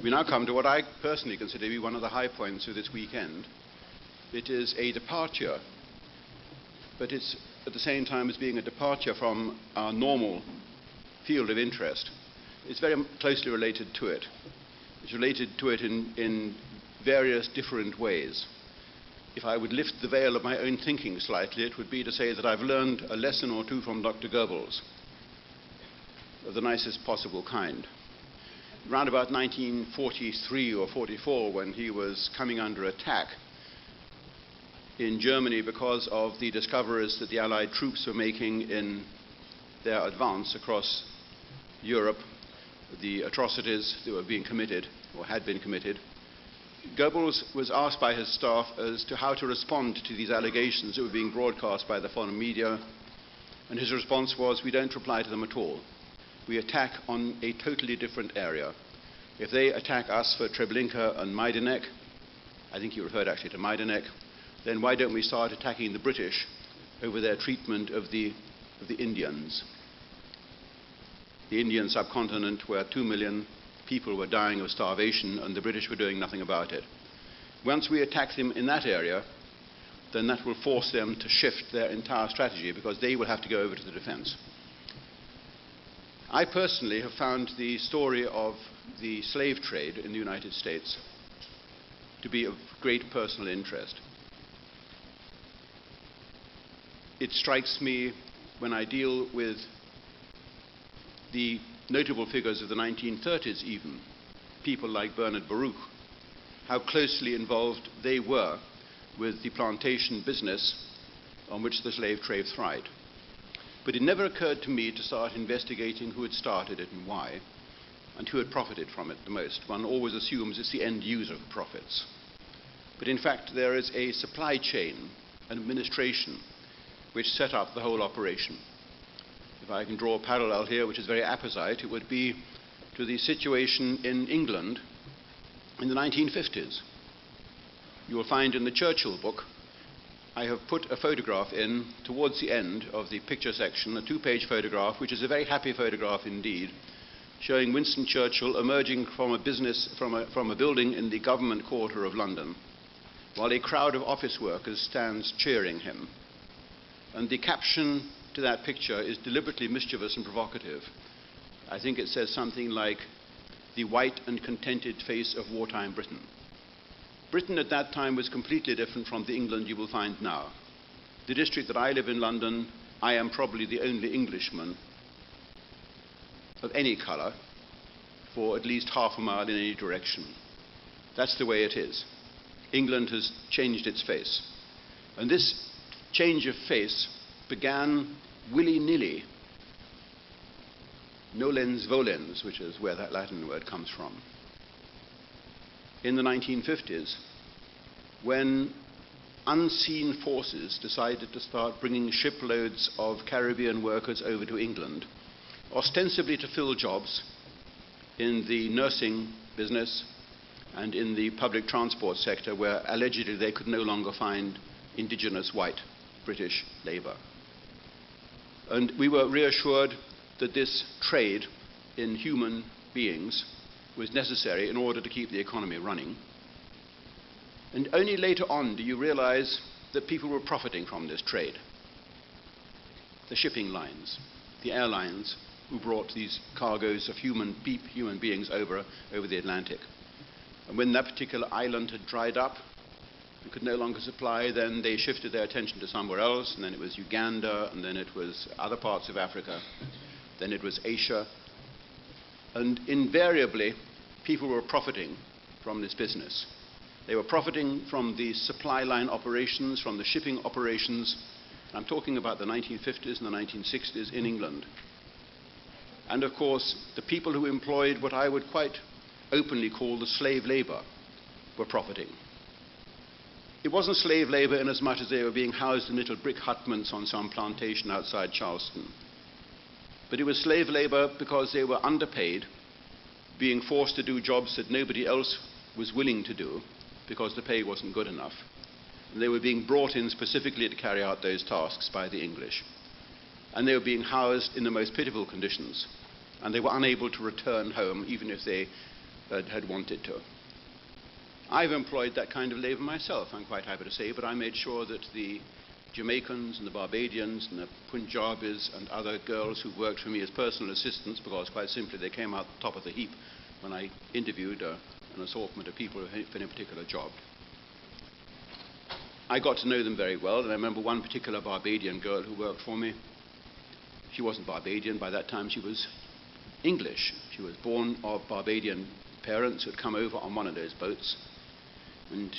We now come to what I personally consider to be one of the high points of this weekend. It is a departure, but it's at the same time as being a departure from our normal field of interest. It's very closely related to it. It's related to it in various different ways. If I would lift the veil of my own thinking slightly, it would be to say that I've learned a lesson or two from Dr. Goebbels of the nicest possible kind. Around about 1943 or 44, when he was coming under attack in Germany because of the discoveries that the Allied troops were making in their advance across Europe, the atrocities that were being committed or had been committed, Goebbels was asked by his staff as to how to respond to these allegations that were being broadcast by the foreign media, and his response was, "We don't reply to them at all. We attack on a totally different area. If they attack us for Treblinka and Majdanek," I think he referred actually to Majdanek, "then why don't we start attacking the British over their treatment of the Indians?" The Indian subcontinent, where 2 million people were dying of starvation and the British were doing nothing about it. Once we attack them in that area, then that will force them to shift their entire strategy, because they will have to go over to the defense. I personally have found the story of the slave trade in the United States to be of great personal interest. It strikes me when I deal with the notable figures of the 1930s even, people like Bernard Baruch, how closely involved they were with the plantation business on which the slave trade thrived. But it never occurred to me to start investigating who had started it and why, and who had profited from it the most. One always assumes it's the end user who profits. But in fact, there is a supply chain, an administration, which set up the whole operation. If I can draw a parallel here, which is very apposite, it would be to the situation in England in the 1950s. You will find in the Churchill book, I have put a photograph in towards the end of the picture section, a 2-page photograph, which is a very happy photograph indeed, showing Winston Churchill emerging from a building in the government quarter of London, while a crowd of office workers stands cheering him. And the caption to that picture is deliberately mischievous and provocative. I think it says something like, "The white and contented face of wartime Britain." Britain at that time was completely different from the England you will find now. The district that I live in, London, I am probably the only Englishman of any colour for at least half a mile in any direction. That's the way it is. England has changed its face. And this change of face began willy-nilly, nolens volens, which is where that Latin word comes from, in the 1950s, when unseen forces decided to start bringing shiploads of Caribbean workers over to England, ostensibly to fill jobs in the nursing business and in the public transport sector, where allegedly they could no longer find indigenous white British labour. And we were reassured that this trade in human beings was necessary in order to keep the economy running. And only later on do you realize that people were profiting from this trade. The shipping lines, the airlines who brought these cargoes of human beings over the Atlantic. And when that particular island had dried up and could no longer supply, then they shifted their attention to somewhere else, and then it was Uganda, and then it was other parts of Africa, then it was Asia. And invariably, people were profiting from this business. They were profiting from the supply line operations, from the shipping operations. I'm talking about the 1950s and the 1960s in England. And of course, the people who employed what I would quite openly call the slave labor were profiting. It wasn't slave labor in as much as they were being housed in little brick hutments on some plantation outside Charleston. But it was slave labor because they were underpaid, being forced to do jobs that nobody else was willing to do because the pay wasn't good enough. And they were being brought in specifically to carry out those tasks by the English. And they were being housed in the most pitiful conditions. And they were unable to return home, even if they had wanted to. I've employed that kind of labor myself, I'm quite happy to say, but I made sure that the Jamaicans and the Barbadians and the Punjabis and other girls who worked for me as personal assistants, because quite simply they came out top of the heap when I interviewed an assortment of people for any particular job. I got to know them very well, and I remember one particular Barbadian girl who worked for me. She wasn't Barbadian, by that time she was English. She was born of Barbadian parents who had come over on one of those boats, and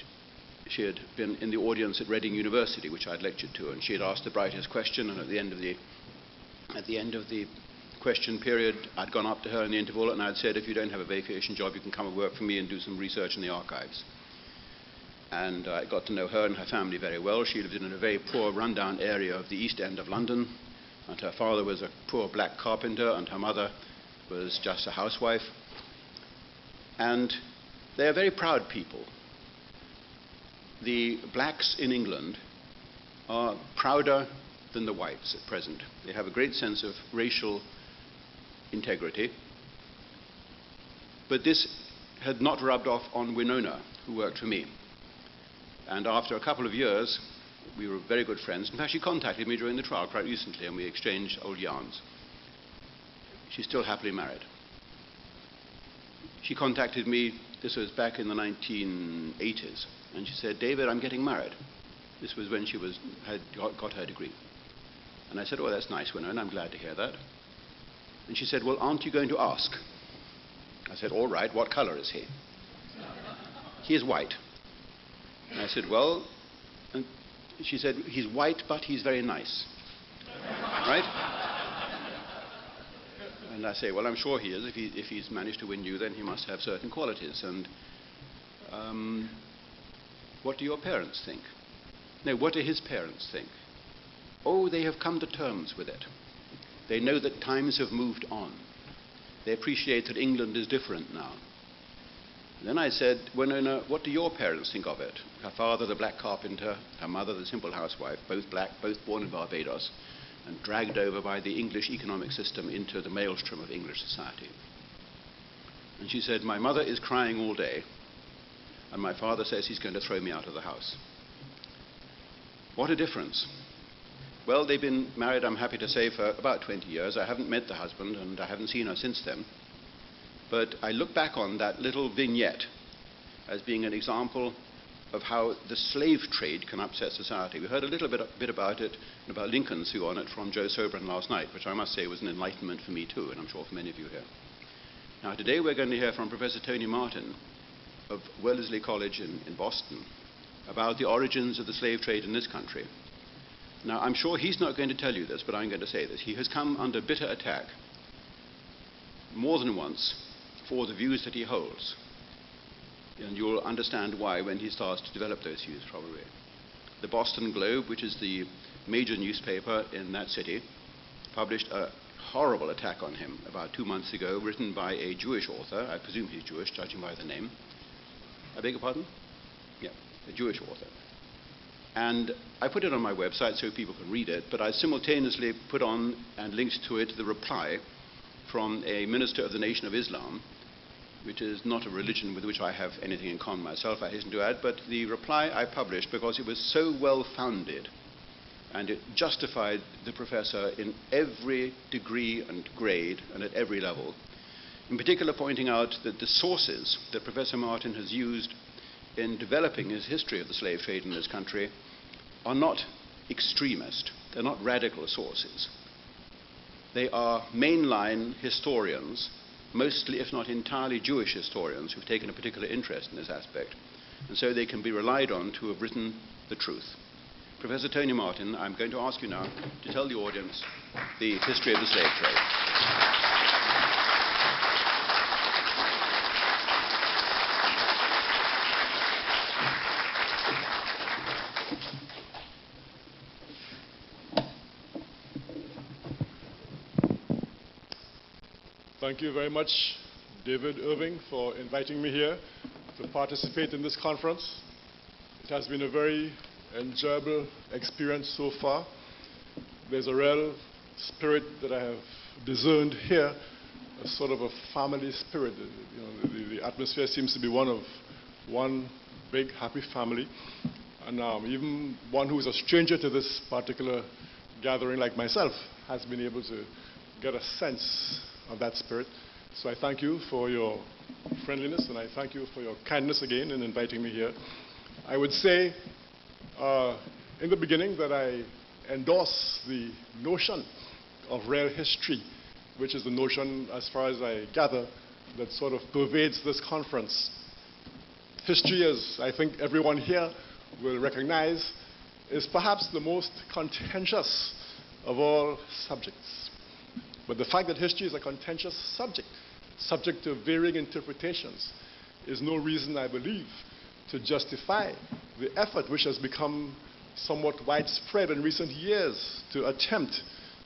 she had been in the audience at Reading University, which I'd lectured to, and she had asked the brightest question, and at the end of the question period, I'd gone up to her in the interval and I'd said, if you don't have a vacation job, you can come and work for me and do some research in the archives. And I got to know her and her family very well. She lived in a very poor, rundown area of the East End of London, and her father was a poor black carpenter, and her mother was just a housewife. And they are very proud people. The blacks in England are prouder than the whites at present. They have a great sense of racial integrity. But this had not rubbed off on Winona, who worked for me. And after a couple of years, we were very good friends. In fact, she contacted me during the trial quite recently, and we exchanged old yarns. She's still happily married. She contacted me, this was back in the 1980s, and she said, David, I'm getting married. This was when she had got her degree. And I said, oh, that's nice, Winona, I'm glad to hear that. And she said, well, aren't you going to ask? I said, all right, what color is he? He is white. And I said, well, and she said, he's white, but he's very nice. Right? And I say, well, I'm sure he is. If he's managed to win you, then he must have certain qualities. And what do your parents think? No, what do his parents think? Oh, they have come to terms with it. They know that times have moved on. They appreciate that England is different now. Then I said, Winona, what do your parents think of it? Her father, the black carpenter, her mother, the simple housewife, both black, both born in Barbados, and dragged over by the English economic system into the maelstrom of English society. And she said, my mother is crying all day, and my father says he's going to throw me out of the house. What a difference. Well, they've been married, I'm happy to say, for about 20 years. I haven't met the husband, and I haven't seen her since then. But I look back on that little vignette as being an example of how the slave trade can upset society. We heard a little bit about it, and about Lincoln's view on it, from Joe Sobran last night, which I must say was an enlightenment for me too, and I'm sure for many of you here. Now, today we're going to hear from Professor Tony Martin of Wellesley College in Boston about the origins of the slave trade in this country. Now, I'm sure he's not going to tell you this, but I'm going to say this. He has come under bitter attack more than once for the views that he holds. And you'll understand why when he starts to develop those views, probably. The Boston Globe, which is the major newspaper in that city, published a horrible attack on him about 2 months ago, written by a Jewish author. I presume he's Jewish, judging by the name. I beg your pardon? Yeah, a Jewish author. And I put it on my website so people can read it, but I simultaneously put on and linked to it the reply from a minister of the Nation of Islam, which is not a religion with which I have anything in common myself, I hasten to add, but the reply I published because it was so well-founded and it justified the professor in every degree and grade and at every level, in particular pointing out that the sources that Professor Martin has used in developing his history of the slave trade in this country are not extremist, they're not radical sources. They are mainline historians, mostly, if not entirely, Jewish historians who've taken a particular interest in this aspect, and so they can be relied on to have written the truth. Professor Tony Martin, I'm going to ask you now to tell the audience the history of the slave trade. Thank you very much, David Irving, for inviting me here to participate in this conference. It has been a very enjoyable experience so far. There's a real spirit that I have discerned here a sort of a family spirit. You know, the atmosphere seems to be one big happy family, and even one who is a stranger to this particular gathering, like myself, has been able to get a sense of that spirit. So I thank you for your friendliness, and I thank you for your kindness again in inviting me here. I would say in the beginning that I endorse the notion of real history, which is the notion, as far as I gather, that sort of pervades this conference. History, as I think everyone here will recognize, is perhaps the most contentious of all subjects. But the fact that history is a contentious subject to varying interpretations, is no reason, I believe, to justify the effort which has become somewhat widespread in recent years to attempt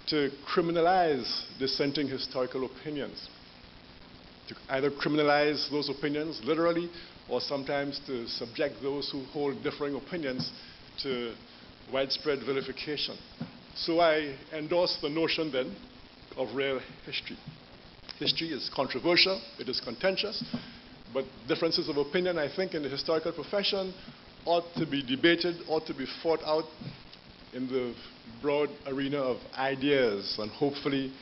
to criminalize dissenting historical opinions, to either criminalize those opinions literally, or sometimes to subject those who hold differing opinions to widespread vilification. So I endorse the notion then of real history. History is controversial, it is contentious, but differences of opinion, I think, in the historical profession ought to be debated, ought to be fought out in the broad arena of ideas, and hopefully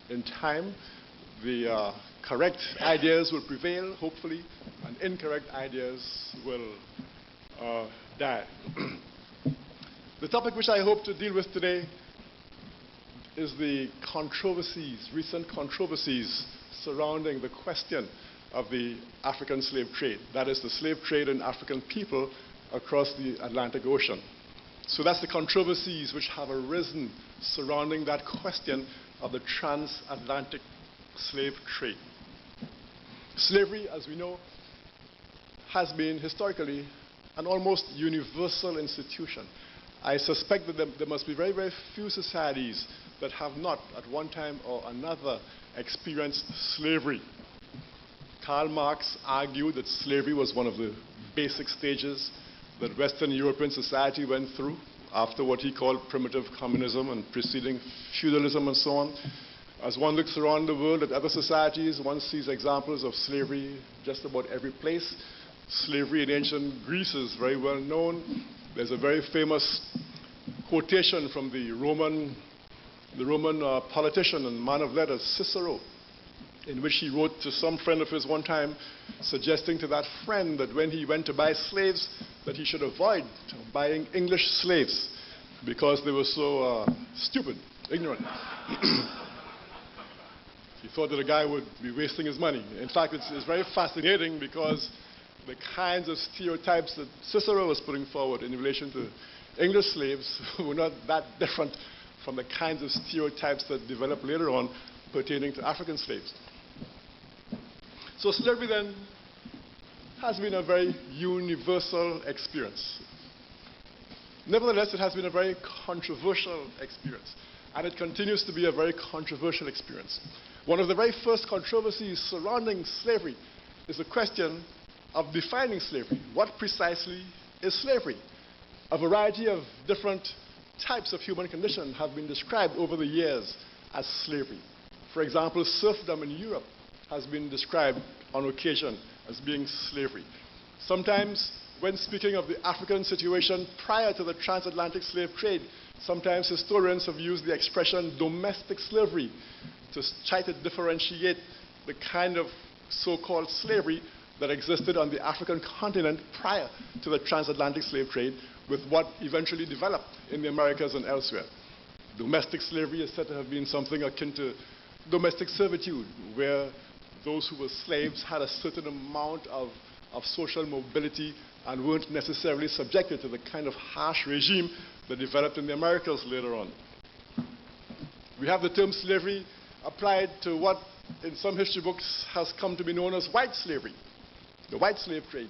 in time the correct ideas will prevail, hopefully, and incorrect ideas will die. The topic which I hope to deal with today is the controversies, recent controversies surrounding the question of the African slave trade. That is, the slave trade in African people across the Atlantic Ocean. So that's the controversies which have arisen surrounding that question of the transatlantic slave trade. Slavery, as we know, has been historically an almost universal institution. I suspect that there must be very, very few societies that have not, at one time or another, experienced slavery. Karl Marx argued that slavery was one of the basic stages that Western European society went through after what he called primitive communism and preceding feudalism and so on. As one looks around the world at other societies, one sees examples of slavery just about every place. Slavery in ancient Greece is very well known. There's a very famous quotation from the Roman politician and man of letters, Cicero, in which he wrote to some friend of his one time, suggesting to that friend that when he went to buy slaves, that he should avoid buying English slaves because they were so stupid, ignorant. He thought that a guy would be wasting his money. In fact, it's very fascinating because the kinds of stereotypes that Cicero was putting forward in relation to English slaves were not that different from the kinds of stereotypes that developed later on pertaining to African slaves. So slavery then has been a very universal experience. Nevertheless, it has been a very controversial experience, and it continues to be a very controversial experience. One of the very first controversies surrounding slavery is the question of defining slavery. What precisely is slavery? A variety of different types of human condition have been described over the years as slavery. For example, serfdom in Europe has been described on occasion as being slavery. Sometimes, when speaking of the African situation prior to the transatlantic slave trade, sometimes historians have used the expression domestic slavery to try to differentiate the kind of so-called slavery that existed on the African continent prior to the transatlantic slave trade with what eventually developed in the Americas and elsewhere. Domestic slavery is said to have been something akin to domestic servitude, where those who were slaves had a certain amount of social mobility and weren't necessarily subjected to the kind of harsh regime that developed in the Americas later on. We have the term slavery applied to what in some history books has come to be known as white slavery, the white slave trade.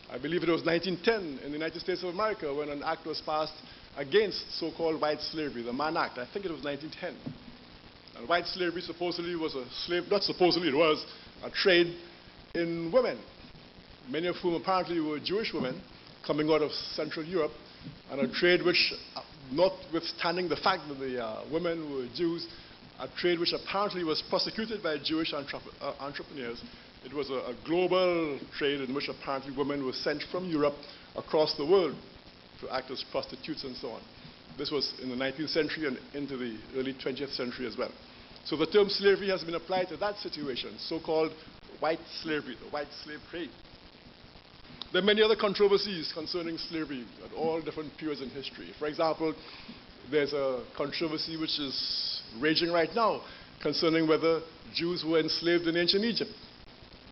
I believe it was 1910 in the United States of America when an act was passed against so-called white slavery, the Mann Act. I think it was 1910. And white slavery supposedly was a slave, not supposedly, it was a trade in women, many of whom apparently were Jewish women coming out of Central Europe, and a trade which, notwithstanding the fact that the women were Jews, a trade which apparently was prosecuted by Jewish entrepreneurs. It was a global trade in which apparently women were sent from Europe across the world to act as prostitutes and so on. This was in the 19th century and into the early 20th century as well. So the term slavery has been applied to that situation, so-called white slavery, the white slave trade. There are many other controversies concerning slavery at all different periods in history. For example, there's a controversy which is raging right now concerning whether Jews were enslaved in ancient Egypt.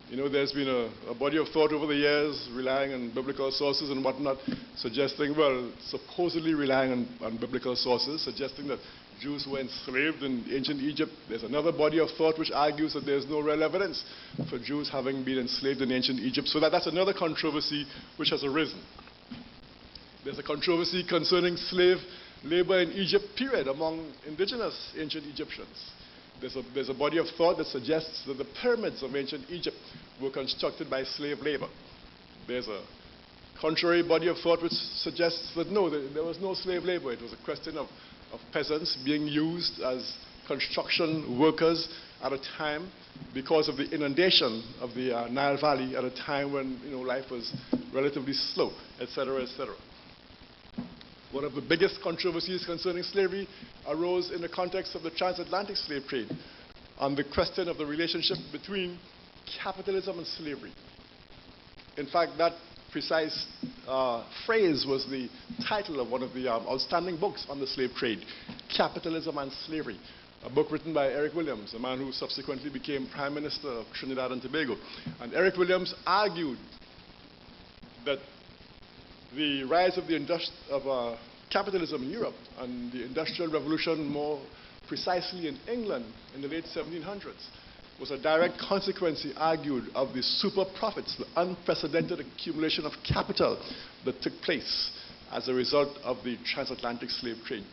You know, there's been a body of thought over the years relying on biblical sources and whatnot, suggesting, well, supposedly relying on biblical sources, suggesting that Jews were enslaved in ancient Egypt. There's another body of thought which argues that there's no real evidence for Jews having been enslaved in ancient Egypt. So that's another controversy which has arisen. There's a controversy concerning slave labor in Egypt, period, among indigenous ancient Egyptians. There's a body of thought that suggests that the pyramids of ancient Egypt were constructed by slave labor. There's a contrary body of thought which suggests that no, there was no slave labor. It was a question of peasants being used as construction workers at a time because of the inundation of the Nile Valley at a time when life was relatively slow, etc., etc. One of the biggest controversies concerning slavery arose in the context of the transatlantic slave trade on the question of the relationship between capitalism and slavery. In fact, that precise phrase was the title of one of the outstanding books on the slave trade, Capitalism and Slavery, a book written by Eric Williams, a man who subsequently became Prime Minister of Trinidad and Tobago. And Eric Williams argued that the rise of capitalism in Europe and the Industrial Revolution, more precisely in England in the late 1700s, was a direct consequence, he argued, of the super profits, the unprecedented accumulation of capital that took place as a result of the transatlantic slave trade.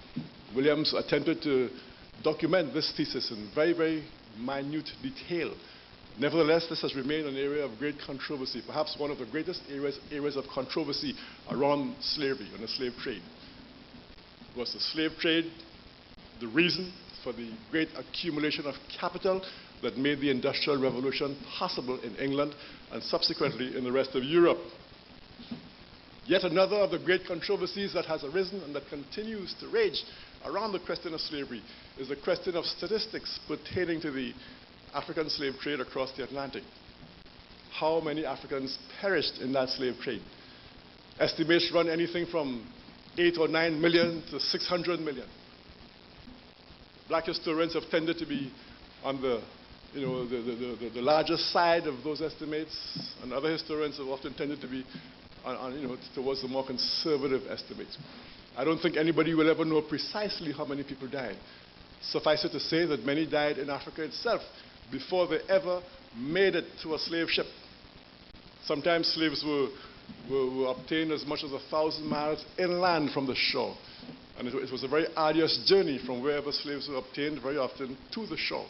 Williams attempted to document this thesis in very, very minute detail. Nevertheless, this has remained an area of great controversy, perhaps one of the greatest areas of controversy around slavery and the slave trade. Was the slave trade the reason for the great accumulation of capital that made the Industrial Revolution possible in England and subsequently in the rest of Europe? Yet another of the great controversies that has arisen and that continues to rage around the question of slavery is the question of statistics pertaining to the African slave trade across the Atlantic. How many Africans perished in that slave trade? Estimates run anything from 8 or 9 million to 600 million. Black historians have tended to be on the larger side of those estimates, and other historians have often tended to be towards the more conservative estimates. I don't think anybody will ever know precisely how many people died. Suffice it to say that many died in Africa itself before they ever made it to a slave ship. Sometimes slaves were obtained as much as 1,000 miles inland from the shore. And it was a very arduous journey from wherever slaves were obtained, very often to the shore.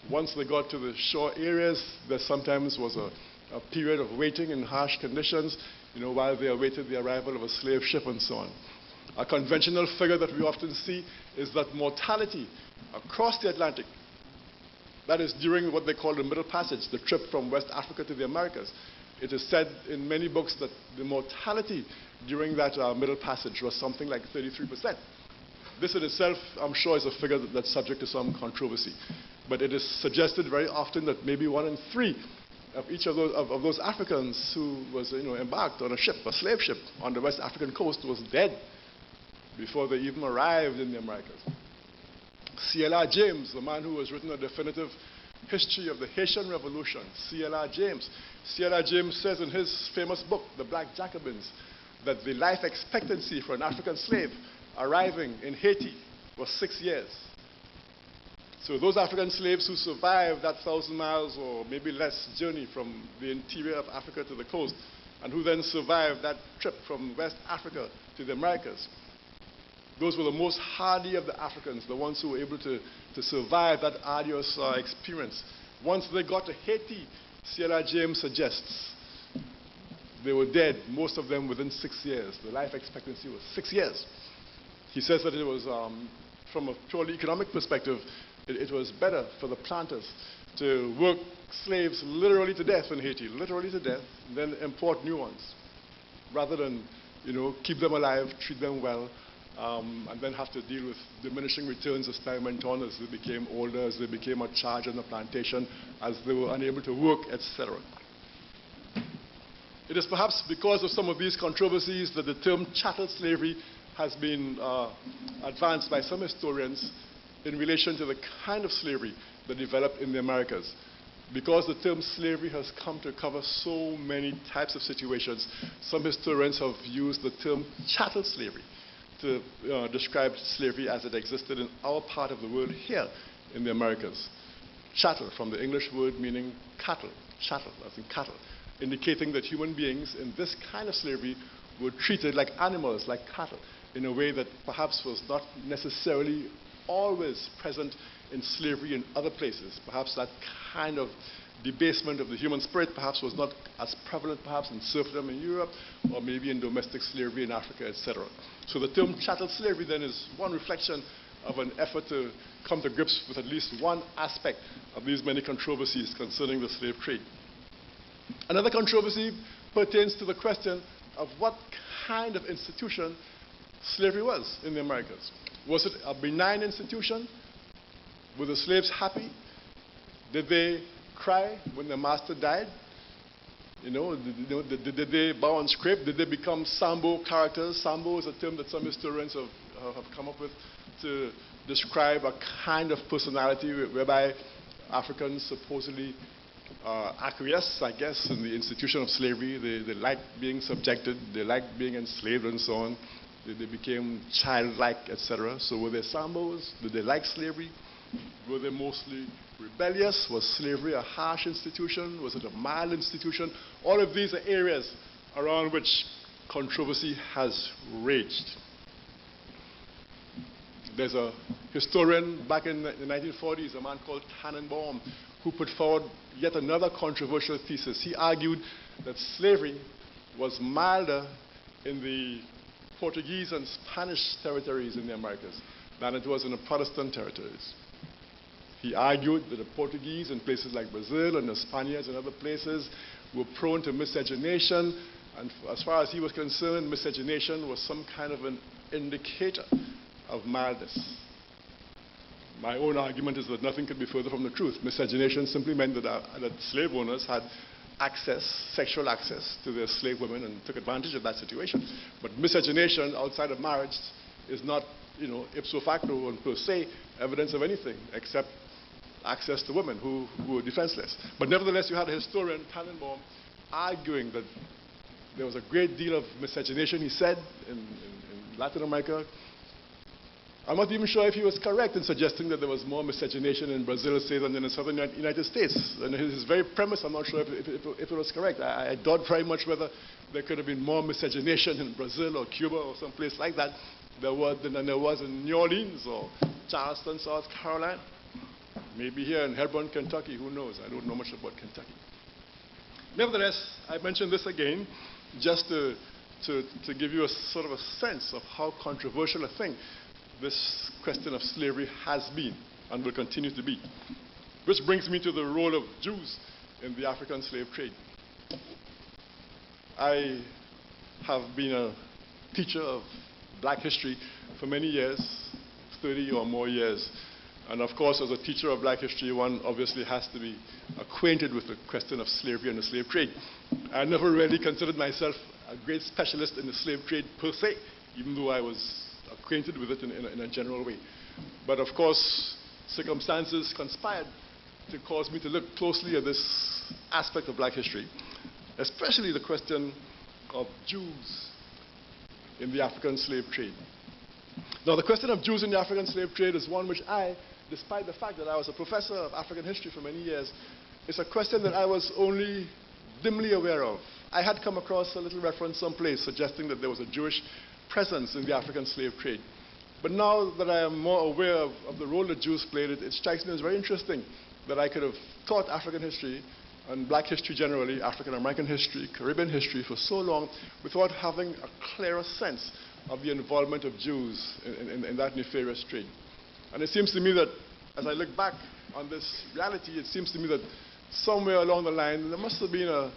Once they got to the shore areas, there sometimes was a period of waiting in harsh conditions, while they awaited the arrival of a slave ship and so on. A conventional figure that we often see is that mortality across the Atlantic, that is during what they call the Middle Passage, the trip from West Africa to the Americas. It is said in many books that the mortality during that Middle Passage was something like 33%. This in itself, I'm sure, is a figure that's subject to some controversy. But it is suggested very often that maybe 1 in 3 of each of those Africans who was embarked on a ship, a slave ship, on the West African coast was dead before they even arrived in the Americas. C.L.R. James, the man who has written a definitive history of the Haitian Revolution, C.L.R. James. C.L.R. James says in his famous book, The Black Jacobins, that the life expectancy for an African slave arriving in Haiti was 6 years. So those African slaves who survived that 1,000 miles or maybe less journey from the interior of Africa to the coast, and who then survived that trip from West Africa to the Americas, those were the most hardy of the Africans, the ones who were able to survive that arduous experience. Once they got to Haiti, C.L.R. James suggests they were dead, most of them within 6 years. The life expectancy was 6 years. He says that it was, from a purely economic perspective, It was better for the planters to work slaves literally to death in Haiti, literally to death, than import new ones, rather than, keep them alive, treat them well, and then have to deal with diminishing returns as time went on, as they became older, as they became a charge on the plantation, as they were unable to work, etc. It is perhaps because of some of these controversies that the term chattel slavery has been advanced by some historians in relation to the kind of slavery that developed in the Americas. Because the term slavery has come to cover so many types of situations, some historians have used the term chattel slavery to describe slavery as it existed in our part of the world here in the Americas. Chattel, from the English word meaning cattle, chattel, as in cattle, indicating that human beings in this kind of slavery were treated like animals, like cattle, in a way that perhaps was not necessarily always present in slavery in other places. Perhaps that kind of debasement of the human spirit perhaps was not as prevalent perhaps in serfdom in Europe, or maybe in domestic slavery in Africa, etc. So the term chattel slavery then is one reflection of an effort to come to grips with at least one aspect of these many controversies concerning the slave trade. Another controversy pertains to the question of what kind of institution slavery was in the Americas. Was it a benign institution? Were the slaves happy? Did they cry when their master died? Did they bow and scrape? Did they become Sambo characters? Sambo is a term that some historians have come up with to describe a kind of personality whereby Africans supposedly acquiesce, I guess, in the institution of slavery. They liked being subjected, they liked being enslaved and so on. They became childlike, etc. So were they Sambos? Did they like slavery? Were they mostly rebellious? Was slavery a harsh institution? Was it a mild institution? All of these are areas around which controversy has raged. There's a historian back in the 1940s, a man called Tannenbaum, who put forward yet another controversial thesis. He argued that slavery was milder in the Portuguese and Spanish territories in the Americas than it was in the Protestant territories. He argued that the Portuguese in places like Brazil and the Spaniards and other places were prone to miscegenation, and as far as he was concerned, miscegenation was some kind of an indicator of mildness. My own argument is that nothing could be further from the truth. Miscegenation simply meant that slave owners had access, sexual access to their slave women and took advantage of that situation. But miscegenation outside of marriage is not, ipso facto and per se evidence of anything except access to women who were defenseless. But nevertheless, you had a historian, Tannenbaum, arguing that there was a great deal of miscegenation, he said, in Latin America. I'm not even sure if he was correct in suggesting that there was more miscegenation in Brazil, say, than in the southern United States. And his very premise, I'm not sure if it was correct. I doubt very much whether there could have been more miscegenation in Brazil or Cuba or someplace like that than there was in New Orleans or Charleston, South Carolina. Maybe here in Hebron, Kentucky, who knows? I don't know much about Kentucky. Nevertheless, I mention this again just to give you a sort of a sense of how controversial a thing this question of slavery has been and will continue to be. Which brings me to the role of Jews in the African slave trade. I have been a teacher of black history for many years, 30 or more years. And of course, as a teacher of black history, one obviously has to be acquainted with the question of slavery and the slave trade. I never really considered myself a great specialist in the slave trade per se, even though I was acquainted with it in a general way. But of course, circumstances conspired to cause me to look closely at this aspect of black history, especially the question of Jews in the African slave trade. Now, the question of Jews in the African slave trade is one which I, despite the fact that I was a professor of African history for many years, is a question that I was only dimly aware of. I had come across a little reference someplace suggesting that there was a Jewish presence in the African slave trade. But now that I am more aware of the role that Jews played, it strikes me as very interesting that I could have taught African history and black history generally, African American history, Caribbean history for so long without having a clearer sense of the involvement of Jews in that nefarious trade. And it seems to me that as I look back on this reality, it seems to me that somewhere along the line, there must have been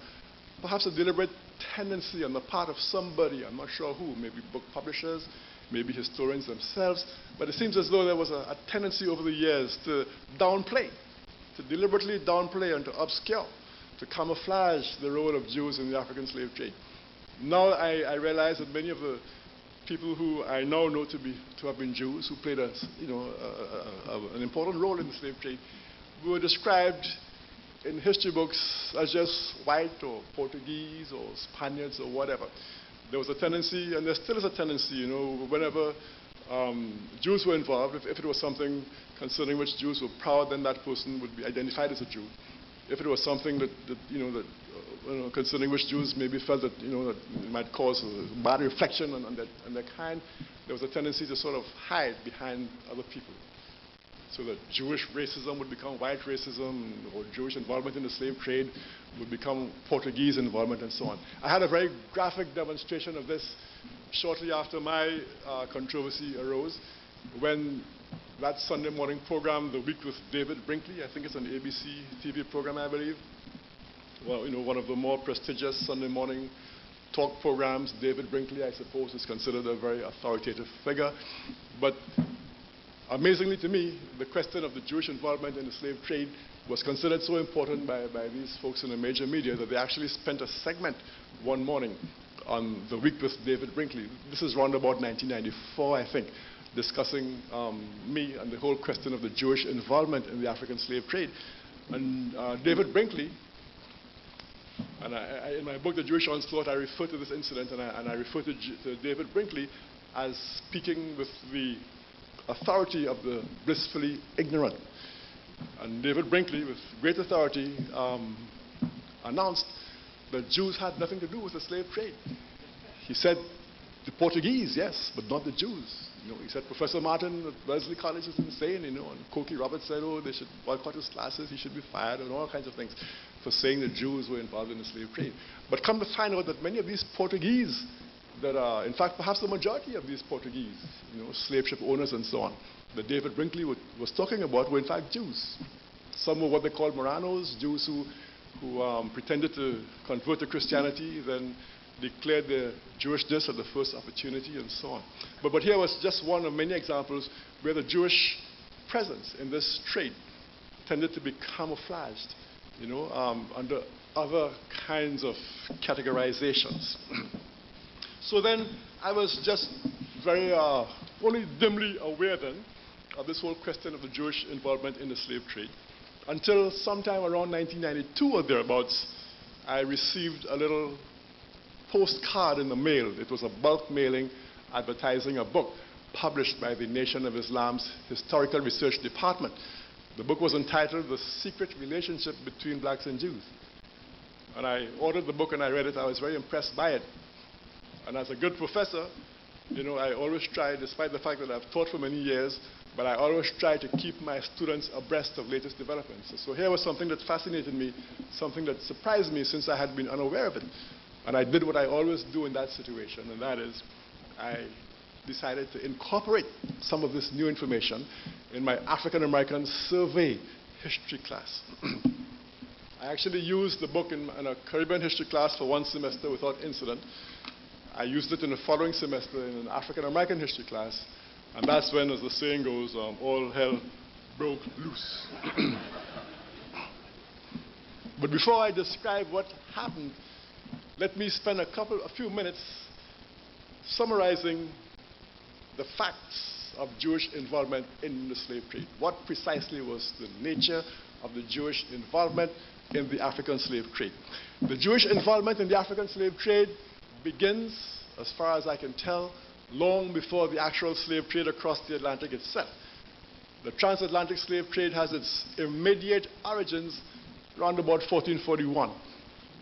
perhaps a deliberate tendency on the part of somebody, I'm not sure who, maybe book publishers, maybe historians themselves, but it seems as though there was a tendency over the years to downplay, to deliberately downplay and to obscure, to camouflage the role of Jews in the African slave trade. Now I realize that many of the people who I now know to have been Jews, who played an important role in the slave trade, were described in history books as just white or Portuguese or Spaniards or whatever. There was a tendency, and there still is a tendency, whenever Jews were involved, if it was something concerning which Jews were proud, then that person would be identified as a Jew. If it was something that concerning which Jews maybe felt that it might cause a bad reflection on their kind, there was a tendency to sort of hide behind other people, so that Jewish racism would become white racism, or Jewish involvement in the slave trade would become Portuguese involvement, and so on. I had a very graphic demonstration of this shortly after my controversy arose, when that Sunday morning program, The Week with David Brinkley, I think it's an ABC TV program, I believe. Well, one of the more prestigious Sunday morning talk programs. David Brinkley, I suppose, is considered a very authoritative figure. But amazingly to me, the question of the Jewish involvement in the slave trade was considered so important by these folks in the major media that they actually spent a segment one morning on The Week with David Brinkley. This is around about 1994, I think, discussing me and the whole question of the Jewish involvement in the African slave trade. And David Brinkley, and in my book, The Jewish Onslaught, I refer to this incident, and I refer to David Brinkley as speaking with the authority of the blissfully ignorant. And David Brinkley, with great authority, announced that Jews had nothing to do with the slave trade. He said, the Portuguese, yes, but not the Jews. He said Professor Martin at Wellesley College is insane, and Cokie Roberts said, they should boycott his classes, he should be fired, and all kinds of things for saying that Jews were involved in the slave trade. But come to find out that many of these Portuguese, that are, in fact, perhaps the majority of these Portuguese, slave ship owners and so on, that David Brinkley was talking about were in fact Jews. Some were what they called Moranos, Jews who pretended to convert to Christianity, then declared their Jewishness at the first opportunity, and so on. But here was just one of many examples where the Jewish presence in this trade tended to be camouflaged, under other kinds of categorizations. So then I was just very only dimly aware then of this whole question of the Jewish involvement in the slave trade, until sometime around 1992 or thereabouts, I received a little postcard in the mail. It was a bulk mailing advertising a book published by the Nation of Islam's Historical Research Department. The book was entitled The Secret Relationship Between Blacks and Jews. And I ordered the book and I read it. I was very impressed by it. And as a good professor, I always try, despite the fact that I've taught for many years, but I always try to keep my students abreast of latest developments. So here was something that fascinated me, something that surprised me since I had been unaware of it. And I did what I always do in that situation, and that is I decided to incorporate some of this new information in my African American survey history class. I actually used the book in a Caribbean history class for one semester without incident. I used it in the following semester in an African American history class, and that's when, as the saying goes, all hell broke loose. But before I describe what happened, let me spend a few minutes summarizing the facts of Jewish involvement in the slave trade. What precisely was the nature of the Jewish involvement in the African slave trade? The Jewish involvement in the African slave trade begins, as far as I can tell, long before the actual slave trade across the Atlantic itself. The transatlantic slave trade has its immediate origins around about 1441.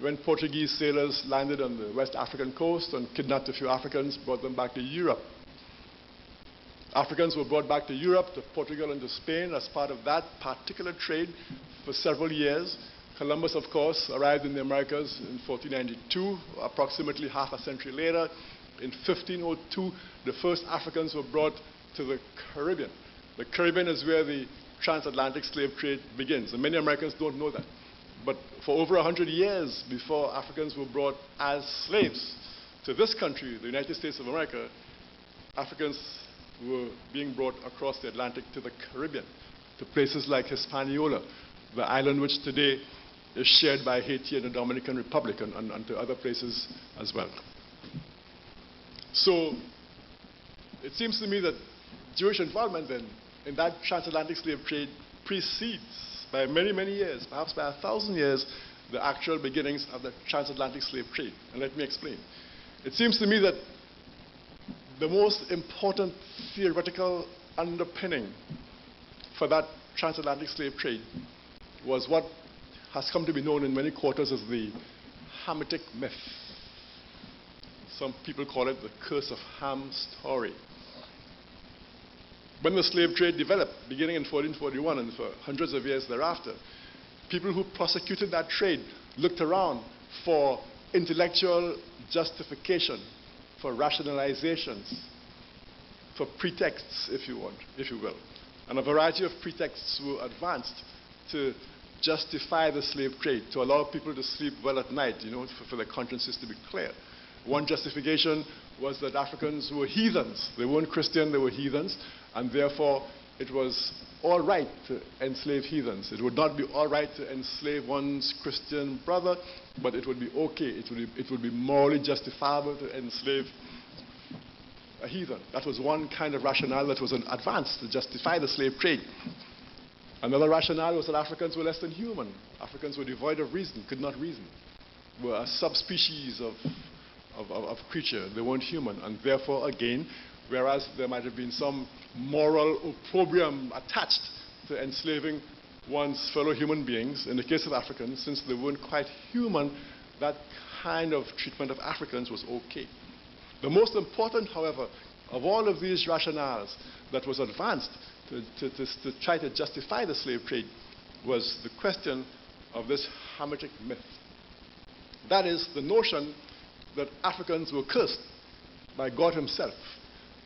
When Portuguese sailors landed on the West African coast and kidnapped a few Africans, brought them back to Europe. Africans were brought back to Europe, to Portugal and to Spain as part of that particular trade for several years. Columbus, of course, arrived in the Americas in 1492, approximately half a century later. In 1502, the first Africans were brought to the Caribbean. The Caribbean is where the transatlantic slave trade begins. And many Americans don't know that. But for over 100 years before Africans were brought as slaves to this country, the United States of America, Africans were being brought across the Atlantic to the Caribbean, to places like Hispaniola, the island which today is shared by Haiti and the Dominican Republic, and to other places as well. So it seems to me that Jewish involvement then in that transatlantic slave trade precedes by many, many years, perhaps by 1,000 years, the actual beginnings of the transatlantic slave trade. And let me explain. It seems to me that the most important theoretical underpinning for that transatlantic slave trade was what has come to be known in many quarters as the Hamitic myth. Some people call it the curse of Ham's story. When the slave trade developed, beginning in 1441 and for hundreds of years thereafter, people who prosecuted that trade looked around for intellectual justification, for rationalizations, for pretexts, if you will. And a variety of pretexts were advanced to justify the slave trade, to allow people to sleep well at night, for their consciences to be clear. One justification was that Africans were heathens. They weren't Christian, they were heathens, and therefore it was all right to enslave heathens. It would not be all right to enslave one's Christian brother, but it would be okay. It would be morally justifiable to enslave a heathen. That was one kind of rationale that was advanced to justify the slave trade. Another rationale was that Africans were less than human. Africans were devoid of reason, could not reason, were a subspecies of creature. They weren't human, and therefore, again, whereas there might have been some moral opprobrium attached to enslaving one's fellow human beings, in the case of Africans, since they weren't quite human, that kind of treatment of Africans was okay. The most important, however, of all of these rationales that was advanced to try to justify the slave trade was the question of this Hamitic myth. That is, the notion that Africans were cursed by God himself,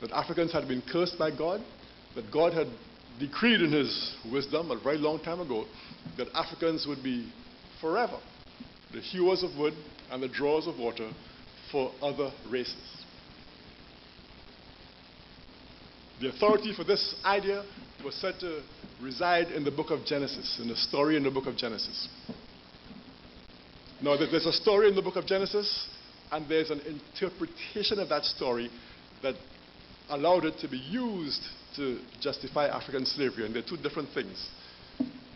that Africans had been cursed by God, that God had decreed in his wisdom a very long time ago that Africans would be forever the hewers of wood and the drawers of water for other races. The authority for this idea was said to reside in the book of Genesis, in the story in the book of Genesis. Now, there's a story in the book of Genesis, and there's an interpretation of that story that allowed it to be used to justify African slavery, and they're two different things.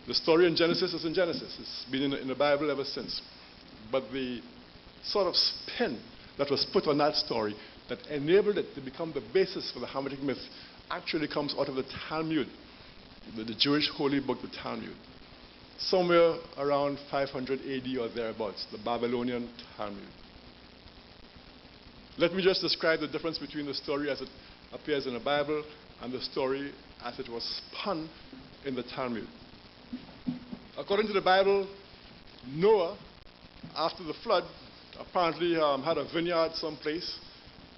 The story in Genesis is in Genesis. It's been in the Bible ever since. But the sort of spin that was put on that story that enabled it to become the basis for the Hamitic myth actually comes out of the Talmud, the Jewish holy book, the Talmud. Somewhere around 500 AD or thereabouts, the Babylonian Talmud. Let me just describe the difference between the story as it appears in the Bible and the story as it was spun in the Talmud. According to the Bible, Noah, after the flood, apparently had a vineyard someplace,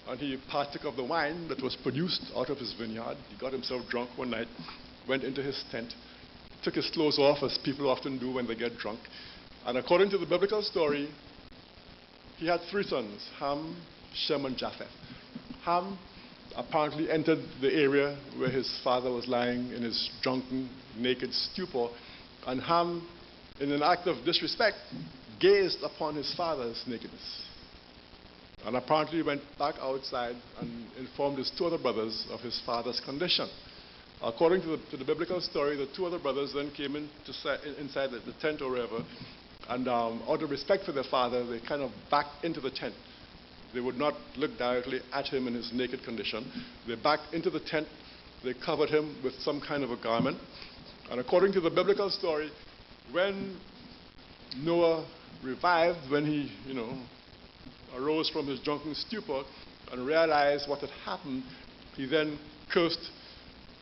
and he partook of the wine that was produced out of his vineyard. He got himself drunk one night, went into his tent, took his clothes off, as people often do when they get drunk. And according to the biblical story, he had three sons, Ham, Shem, and Japheth. Ham apparently entered the area where his father was lying in his drunken, naked stupor, and Ham, in an act of disrespect, gazed upon his father's nakedness, and apparently went back outside and informed his two other brothers of his father's condition. According to the biblical story, the two other brothers then came inside the tent or wherever, and out of respect for their father, they kind of backed into the tent. They would not look directly at him in his naked condition. They backed into the tent. They covered him with some kind of a garment. And according to the biblical story, when Noah revived, when he, arose from his drunken stupor and realized what had happened, he then cursed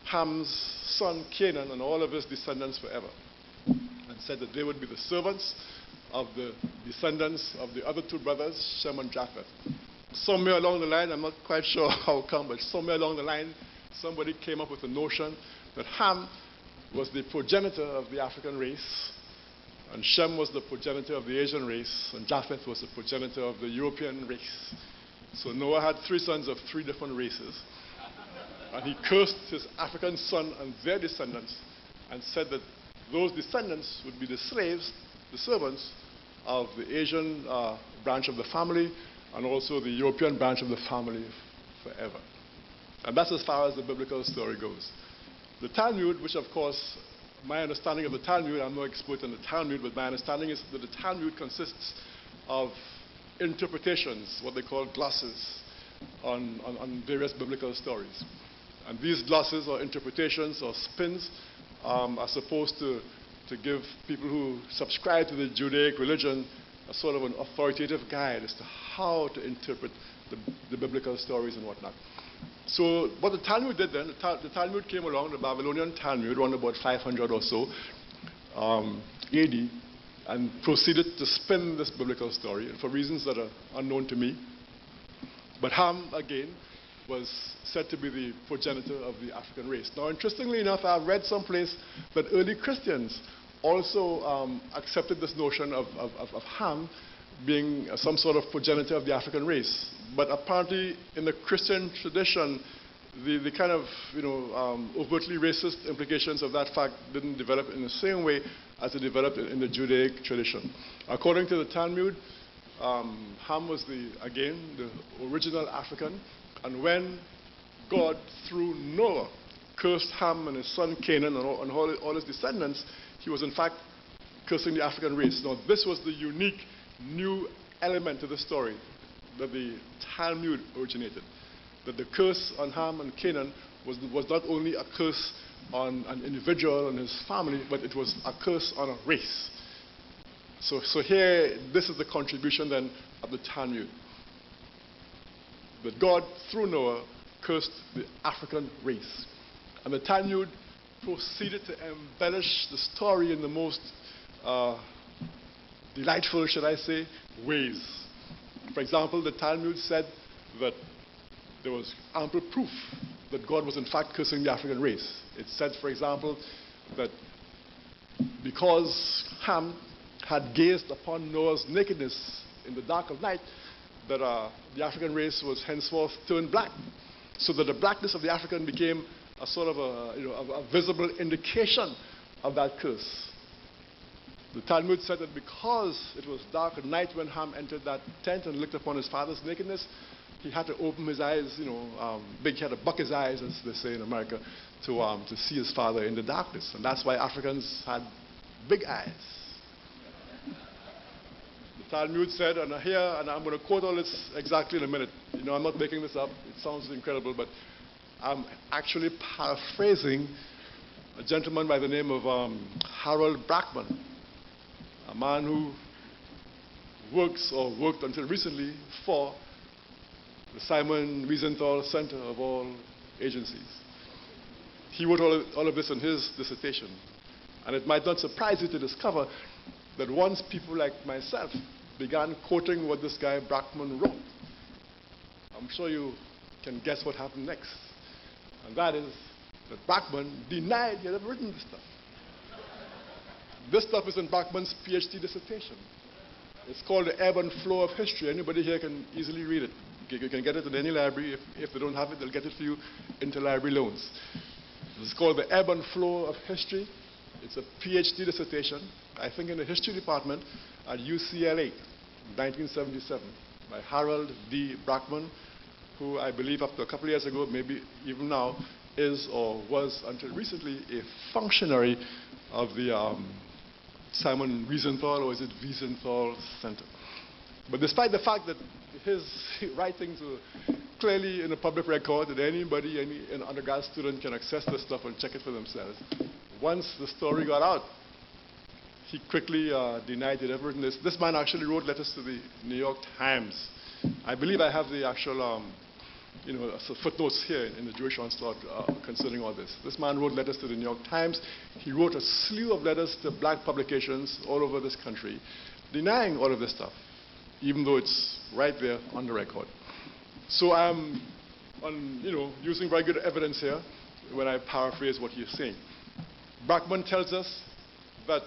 Ham's son Canaan and all of his descendants forever, and said that they would be the servants of the descendants of the other two brothers, Shem and Japheth. Somewhere along the line, I'm not quite sure how come, but somewhere along the line, somebody came up with the notion that Ham was the progenitor of the African race, and Shem was the progenitor of the Asian race, and Japheth was the progenitor of the European race. So Noah had 3 sons of 3 different races, and he cursed his African son and their descendants, and said that those descendants would be the slaves, the servants of the Asian branch of the family, and also the European branch of the family forever. And that's as far as the biblical story goes. The Talmud, which of course, my understanding of the Talmud, I'm no expert in the Talmud, but my understanding is that the Talmud consists of interpretations, what they call glosses, on various biblical stories. And these glosses or interpretations or spins are supposed to give people who subscribe to the Judaic religion a sort of an authoritative guide as to how to interpret the biblical stories and whatnot. So what the Talmud did then, the Talmud came along, the Babylonian Talmud, around about 500 or so AD, and proceeded to spin this biblical story, and for reasons that are unknown to me. But Ham, again, was said to be the progenitor of the African race. Now, interestingly enough, I've read someplace that early Christians also accepted this notion of Ham being some sort of progenitor of the African race. But apparently, in the Christian tradition, the kind of overtly racist implications of that fact didn't develop in the same way as it developed in the Judaic tradition. According to the Talmud, Ham was again the original African, and when God, through Noah, cursed Ham and his son Canaan and all his descendants, he was in fact cursing the African race. Now, this was the unique new element to the story that the Talmud originated. That the curse on Ham and Canaan was not only a curse on an individual and his family, but it was a curse on a race. So here, this is the contribution then of the Talmud. That God, through Noah, cursed the African race. And the Talmud proceeded to embellish the story in the most delightful, should I say, ways. For example, the Talmud said that there was ample proof that God was in fact cursing the African race. It said, for example, that because Ham had gazed upon Noah's nakedness in the dark of night, that the African race was henceforth turned black, so that the blackness of the African became a sort of a visible indication of that curse. The Talmud said that because it was dark at night when Ham entered that tent and looked upon his father's nakedness, he had to open his eyes, he had to buck his eyes, as they say in America, to see his father in the darkness. And that's why Africans had big eyes. The Talmud said, and I'm going to quote all this exactly in a minute. I'm not making this up. It sounds incredible, but I'm actually paraphrasing a gentleman by the name of Harold Brackman, a man who worked until recently for the Simon Wiesenthal Center of all agencies. He wrote all of this in his dissertation. And it might not surprise you to discover that once people like myself began quoting what this guy Brackman wrote, I'm sure you can guess what happened next. And that is that Brackman denied he had ever written this stuff. This stuff is in Brackman's PhD dissertation. It's called The Ebb and Flow of History. Anybody here can easily read it. You can get it in any library. If they don't have it, they'll get it for you interlibrary loans. It's called The Ebb and Flow of History. It's a PhD dissertation, I think in the history department at UCLA, 1977, by Harold D. Brackman, who I believe up to a couple of years ago, maybe even now, is or was until recently a functionary of the Simon Wiesenthal, or is it Wiesenthal Center. But despite the fact that his writings were clearly in the public record, that anybody, an undergrad student can access this stuff and check it for themselves, once the story got out, he quickly denied he'd ever written this. This man actually wrote letters to the New York Times. I believe I have the actual footnotes here in the Jewish Onslaught concerning all this. This man wrote letters to the New York Times. He wrote a slew of letters to black publications all over this country, denying all of this stuff, even though it's right there on the record. So I'm using very good evidence here when I paraphrase what he's saying. Brackman tells us that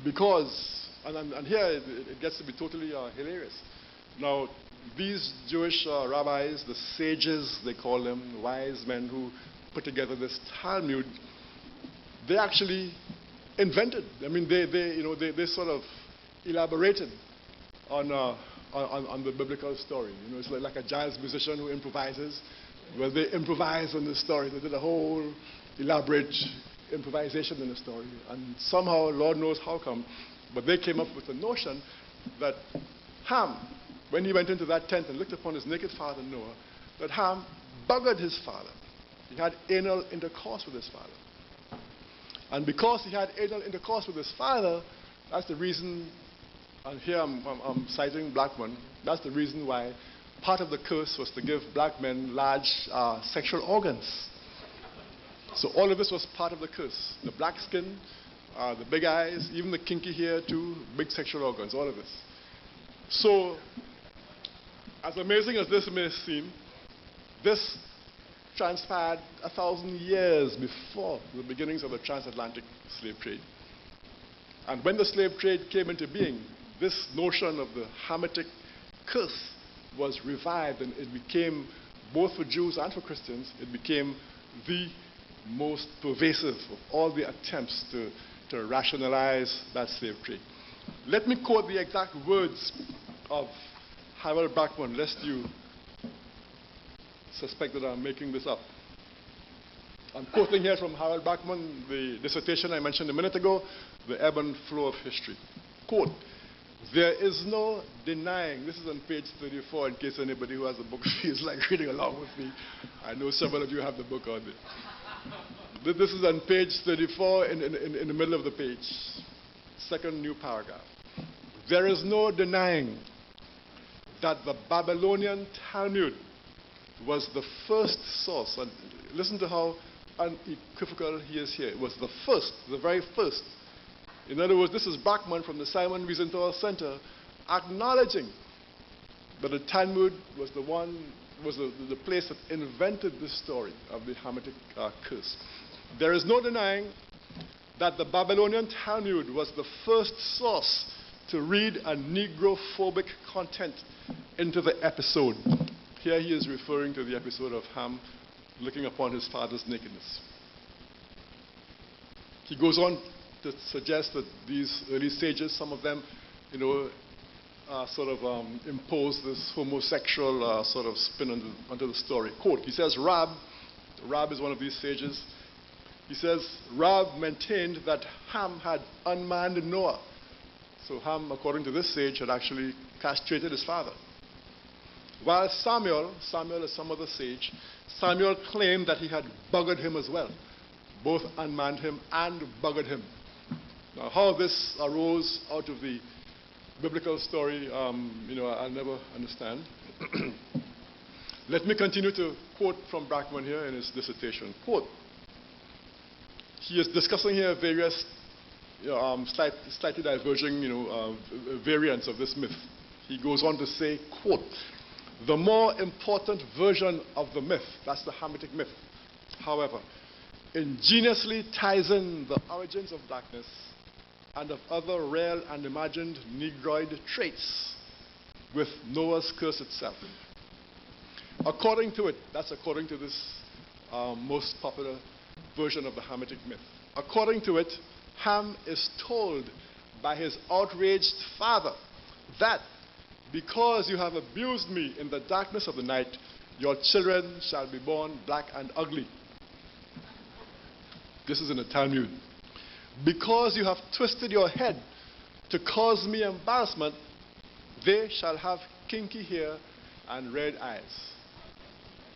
because, and here it gets to be totally hilarious. Now, these Jewish rabbis, the sages, they call them, wise men who put together this Talmud, they actually invented. I mean, they sort of elaborated on the biblical story. You know, it's like a jazz musician who improvises. Well, they improvised on the story. They did a whole elaborate improvisation in the story. And somehow, Lord knows how come, but they came up with the notion that Ham, when he went into that tent and looked upon his naked father Noah, that Ham buggered his father. He had anal intercourse with his father. And because he had anal intercourse with his father, that's the reason, and here I'm citing Blackman, that's the reason why part of the curse was to give black men large sexual organs. So all of this was part of the curse. The black skin, the big eyes, even the kinky hair too, big sexual organs, all of this. So, as amazing as this may seem, this transpired 1,000 years before the beginnings of the transatlantic slave trade. And when the slave trade came into being, this notion of the Hamitic curse was revived, and it became, both for Jews and for Christians, it became the most pervasive of all the attempts to rationalize that slave trade. Let me quote the exact words of Harold Brackman, lest you suspect that I'm making this up. I'm quoting here from Harold Brackman, the dissertation I mentioned a minute ago, The Ebb and Flow of History. Quote, "There is no denying," this is on page 34 in case anybody who has the book feels like reading along with me. I know several of you have the book on there. This is on page 34 in the middle of the page. Second new paragraph. "There is no denying that the Babylonian Talmud was the first source," and listen to how unequivocal he is here. It was the first, the very first. In other words, this is Brackman from the Simon Wiesenthal Center acknowledging that the Talmud was the place that invented the story of the Hamitic curse. "There is no denying that the Babylonian Talmud was the first source to read a Negrophobic content into the episode." Here he is referring to the episode of Ham looking upon his father's nakedness. He goes on to suggest that these early sages, some of them, impose this homosexual sort of spin onto the story. Quote, he says, Rab is one of these sages, he says, "Rab maintained that Ham had unmanned Noah." So Ham, according to this sage, had actually castrated his father. While Samuel is some other sage, Samuel claimed that he had buggered him as well, both unmanned him and buggered him. Now, how this arose out of the biblical story, I'll never understand. Let me continue to quote from Brackman here in his dissertation. Quote, he is discussing here various slightly diverging variants of this myth. He goes on to say, quote, "The more important version of the myth," that's the Hamitic myth, however, "ingeniously ties in the origins of darkness and of other real and imagined negroid traits with Noah's curse itself. According to it," that's according to this most popular version of the Hamitic myth, "according to it, Ham is told by his outraged father that because you have abused me in the darkness of the night, your children shall be born black and ugly." This is in the Talmud. "Because you have twisted your head to cause me embarrassment, they shall have kinky hair and red eyes."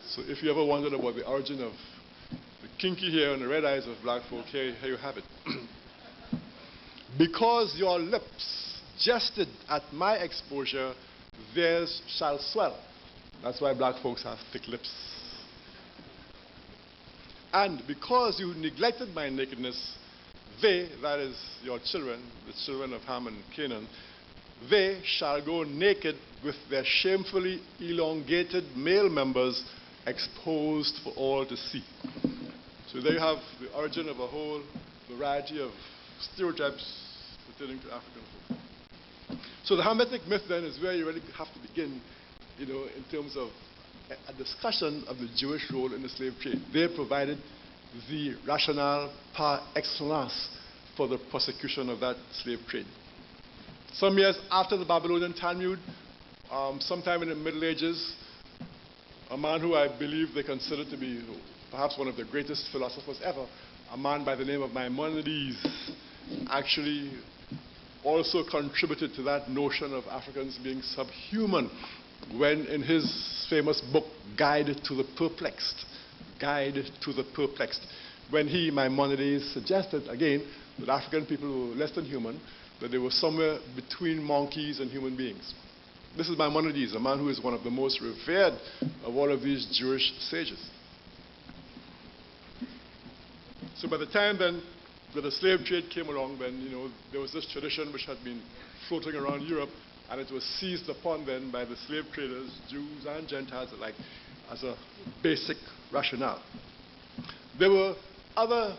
So if you ever wondered about the origin of the kinky hair and the red eyes of black folk, here you have it. "Because your lips jested at my exposure, theirs shall swell." That's why black folks have thick lips. "And because you neglected my nakedness, they," that is your children, the children of Ham and Canaan, "they shall go naked with their shamefully elongated male members exposed for all to see." So there you have the origin of a whole variety of stereotypes pertaining to African folk. So the Hermetic myth then is where you really have to begin, in terms of a discussion of the Jewish role in the slave trade. They provided the rationale par excellence for the prosecution of that slave trade. Some years after the Babylonian Talmud, sometime in the Middle Ages, a man who I believe they consider to be perhaps one of the greatest philosophers ever, a man by the name of Maimonides, actually also contributed to that notion of Africans being subhuman when in his famous book, Guide to the Perplexed, when he, Maimonides, suggested, again, that African people were less than human, that they were somewhere between monkeys and human beings. This is Maimonides, a man who is one of the most revered of all of these Jewish sages. So by the time then that the slave trade came along, then there was this tradition which had been floating around Europe, and it was seized upon then by the slave traders, Jews and Gentiles alike, as a basic rationale. There were other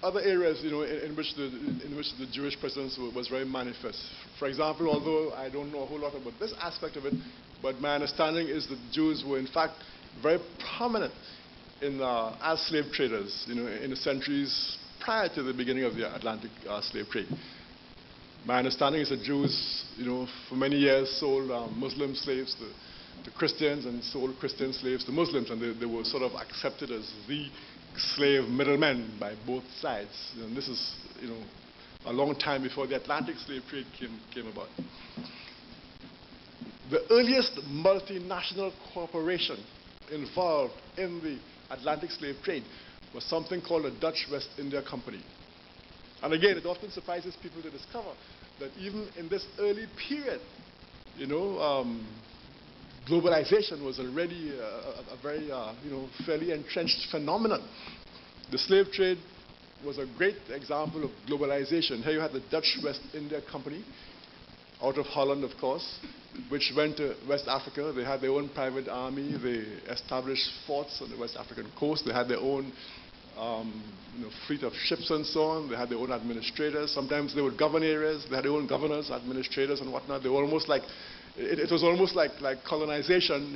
areas, in which the Jewish presence was very manifest. For example, although I don't know a whole lot about this aspect of it, but my understanding is that Jews were in fact very prominent as slave traders, in the centuries prior to the beginning of the Atlantic slave trade. My understanding is that Jews, for many years sold Muslim slaves to Christians and sold Christian slaves to Muslims, and they were sort of accepted as the slave middlemen by both sides. And this is, a long time before the Atlantic slave trade came about. The earliest multinational corporation involved in the Atlantic slave trade was something called the Dutch West India Company. And again, it often surprises people to discover that even in this early period, globalization was already a very, fairly entrenched phenomenon. The slave trade was a great example of globalization. Here you had the Dutch West India Company, out of Holland, of course, which went to West Africa. They had their own private army. They established forts on the West African coast. They had their own fleet of ships and so on. They had their own administrators. Sometimes they would govern areas. They had their own governors, administrators, and whatnot. They were almost like, it was almost like colonization,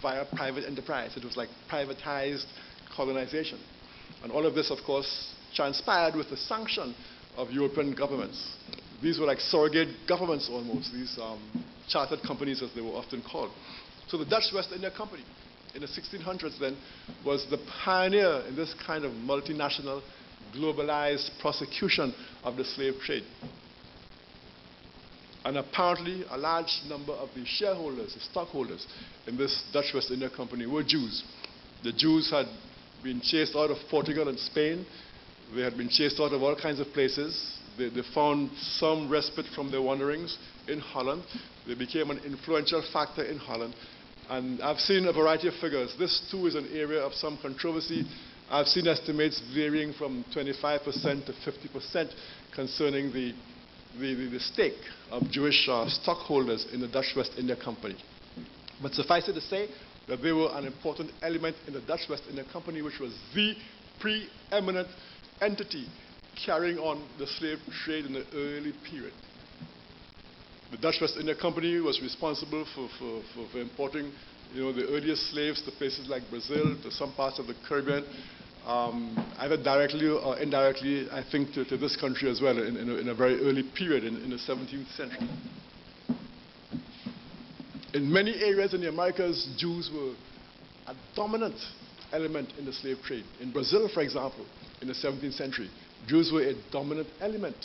via private enterprise. It was like privatized colonization. And all of this, of course, transpired with the sanction of European governments. These were like surrogate governments almost, these chartered companies as they were often called. So the Dutch West India Company in the 1600s then was the pioneer in this kind of multinational, globalized prosecution of the slave trade. And apparently a large number of the shareholders, the stockholders in this Dutch West India Company were Jews. The Jews had been chased out of Portugal and Spain. They had been chased out of all kinds of places. They found some respite from their wanderings in Holland. They became an influential factor in Holland. And I've seen a variety of figures. This too is an area of some controversy. I've seen estimates varying from 25% to 50% concerning the stake of Jewish stockholders in the Dutch West India Company. But suffice it to say that they were an important element in the Dutch West India Company, which was the preeminent entity carrying on the slave trade in the early period. The Dutch West India Company was responsible for importing, the earliest slaves to places like Brazil, to some parts of the Caribbean, either directly or indirectly, I think, to this country as well, in a very early period in the 17th century. In many areas in the Americas, Jews were a dominant element in the slave trade. In Brazil, for example, in the 17th century, Jews were a dominant element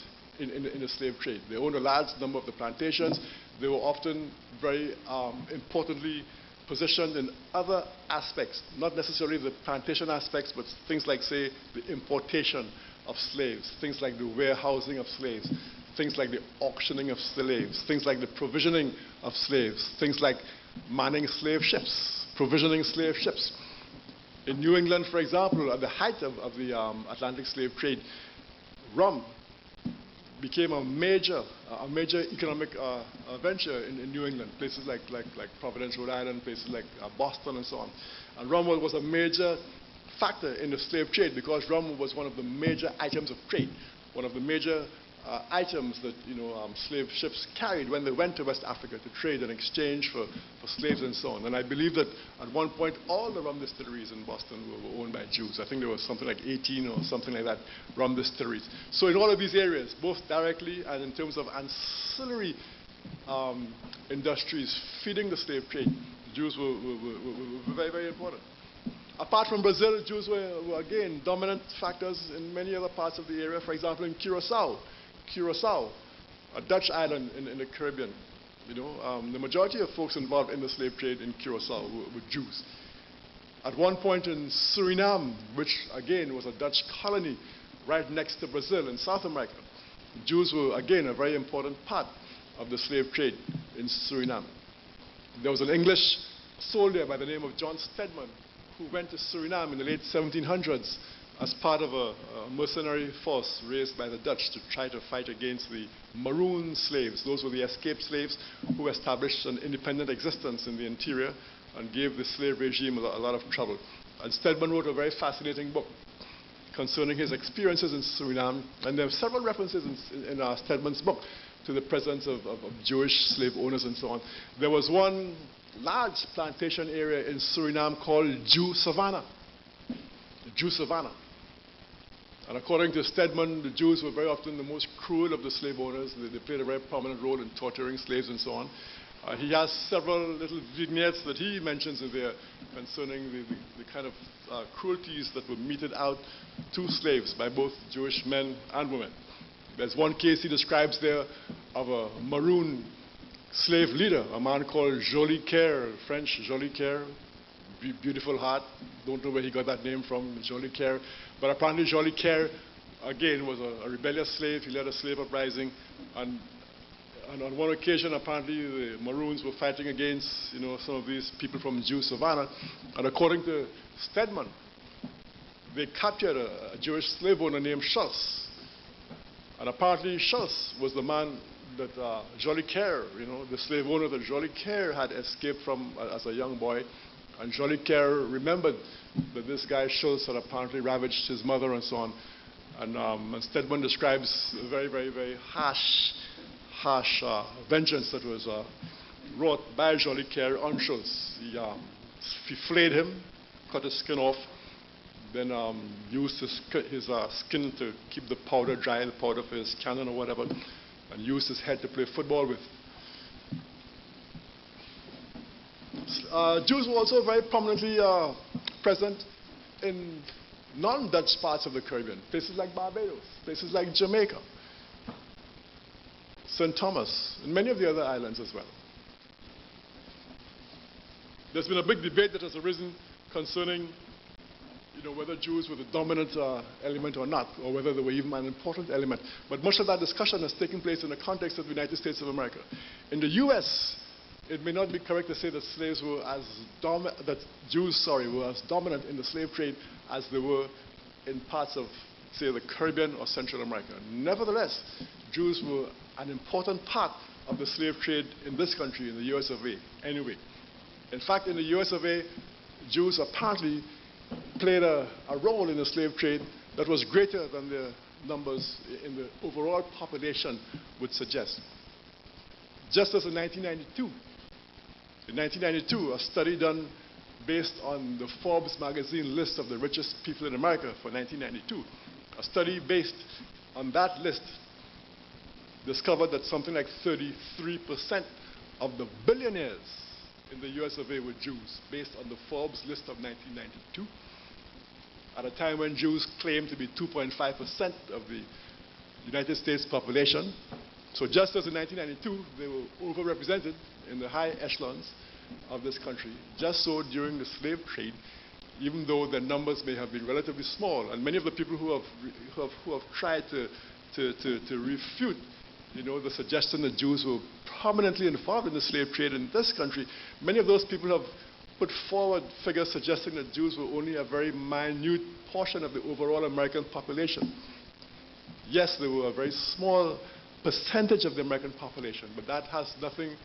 in the slave trade. They owned a large number of the plantations. They were often very importantly positioned in other aspects, not necessarily the plantation aspects, but things like, say, the importation of slaves, things like the warehousing of slaves, things like the auctioning of slaves, things like the provisioning of slaves, things like manning slave ships, provisioning slave ships. In New England, for example, at the height of the Atlantic slave trade, rum became a major economic venture in New England, places like Providence, Rhode Island, places like Boston and so on. And rum was a major factor in the slave trade because rum was one of the major items of trade, one of the major items that slave ships carried when they went to West Africa to trade and exchange for slaves and so on. And I believe that at one point all the rum distilleries in Boston were owned by Jews. I think there was something like 18 or something like that rum distilleries. So in all of these areas, both directly and in terms of ancillary industries feeding the slave trade, Jews were very, very important. Apart from Brazil, Jews were again dominant factors in many other parts of the area. For example, in Curacao, a Dutch island in the Caribbean. The majority of folks involved in the slave trade in Curacao were Jews. At one point in Suriname, which again was a Dutch colony right next to Brazil in South America, Jews were again a very important part of the slave trade in Suriname. There was an English soldier by the name of John Stedman who went to Suriname in the late 1700s as part of a mercenary force raised by the Dutch to try to fight against the maroon slaves. Those were the escaped slaves who established an independent existence in the interior and gave the slave regime a lot of trouble. And Stedman wrote a very fascinating book concerning his experiences in Suriname, and there are several references in Stedman's book to the presence of Jewish slave owners and so on. There was one large plantation area in Suriname called Jew Savannah. Jew Savannah. And according to Stedman, the Jews were very often the most cruel of the slave owners. They played a very prominent role in torturing slaves and so on. He has several little vignettes that he mentions in there concerning the kind of cruelties that were meted out to slaves by both Jewish men and women. There's one case he describes there of a maroon slave leader, a man called Jolicoeur, French Jolicoeur, beautiful heart. Don't know where he got that name from, Jolicoeur. But apparently Jolicoeur, again, was a rebellious slave. He led a slave uprising. And on one occasion, apparently, the Maroons were fighting against, some of these people from Jew Savannah. And according to Stedman, they captured a Jewish slave owner named Schultz. And apparently Schultz was the man that Jolicoeur, the slave owner that Jolicoeur had escaped from as a young boy. And Jolicoeur remembered that this guy Schultz had apparently ravaged his mother and so on. And Stedman describes a very, very, very harsh vengeance that was wrought by Jolicoeur on Schultz. He flayed him, cut his skin off, then used his skin to keep the powder dry, the powder for his cannon or whatever, and used his head to play football with. Jews were also very prominently present in non-Dutch parts of the Caribbean, places like Barbados, places like Jamaica, St. Thomas, and many of the other islands as well. There's been a big debate that has arisen concerning whether Jews were the dominant element or not, or whether they were even an important element. But much of that discussion has taken place in the context of the United States of America. In the U.S., it may not be correct to say that Jews were as dominant in the slave trade as they were in parts of, say, the Caribbean or Central America. Nevertheless, Jews were an important part of the slave trade in this country, in the US of A, anyway. In fact, in the US of A, Jews apparently played a role in the slave trade that was greater than the numbers in the overall population would suggest. Just as in 1992, a study done based on the Forbes magazine list of the richest people in America for 1992, a study based on that list discovered that something like 33% of the billionaires in the US of A were Jews, based on the Forbes list of 1992, at a time when Jews claimed to be 2.5% of the United States population. So just as in 1992, they were overrepresented in the high echelons of this country, just so during the slave trade, even though their numbers may have been relatively small, and many of the people who have tried to refute the suggestion that Jews were prominently involved in the slave trade in this country, many of those people have put forward figures suggesting that Jews were only a very minute portion of the overall American population. Yes, they were a very small percentage of the American population, but that has nothing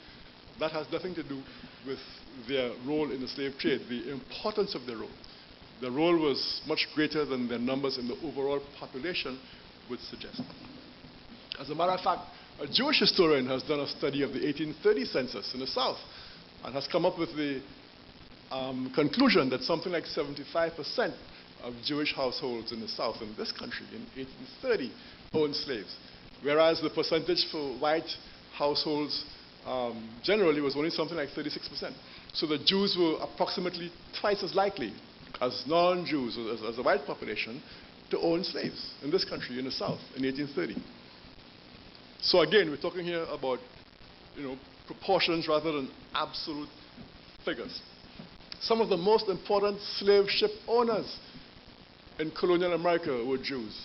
to do with their role in the slave trade, the importance of their role. The role was much greater than their numbers in the overall population would suggest. As a matter of fact, a Jewish historian has done a study of the 1830 census in the South and has come up with the conclusion that something like 75% of Jewish households in the South in this country in 1830 owned slaves, whereas the percentage for white households generally was only something like 36%. So the Jews were approximately twice as likely as non-Jews, as a white population, to own slaves in this country, in the South, in 1830. So again, we're talking here about, proportions rather than absolute figures. Some of the most important slave ship owners in colonial America were Jews.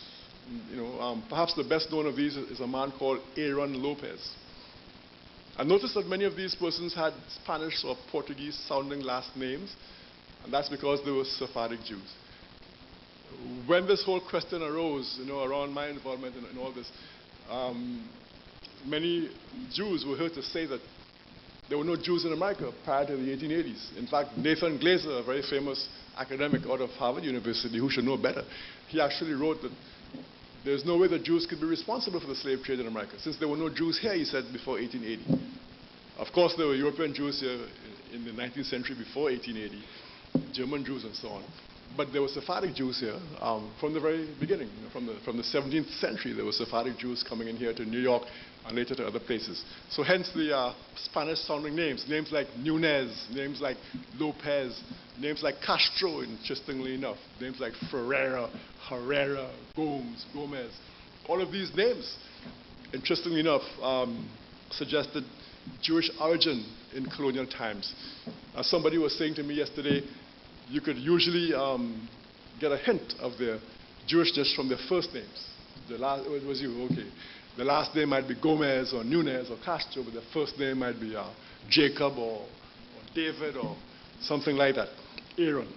Perhaps the best known of these is a man called Aaron Lopez. I noticed that many of these persons had Spanish or Portuguese-sounding last names, and that's because they were Sephardic Jews. When this whole question arose, around my involvement in all this, many Jews were heard to say that there were no Jews in America prior to the 1880s. In fact, Nathan Glaser, a very famous academic out of Harvard University who should know better, he actually wrote that there's no way that Jews could be responsible for the slave trade in America, since there were no Jews here, he said, before 1880. Of course, there were European Jews here in the 19th century before 1880, German Jews and so on. But there were Sephardic Jews here from the very beginning. From the 17th century, there were Sephardic Jews coming in here to New York and later to other places. So hence the Spanish-sounding names like Nunez, names like Lopez, names like Castro, interestingly enough, names like Ferreira, Herrera, Gomez. All of these names, interestingly enough, suggested Jewish origin in colonial times. As somebody was saying to me yesterday, you could usually get a hint of their Jewishness from their first names. It was you, okay. The last name might be Gomez or Nunez or Castro, but the first name might be Jacob or David or something like that. Aaron.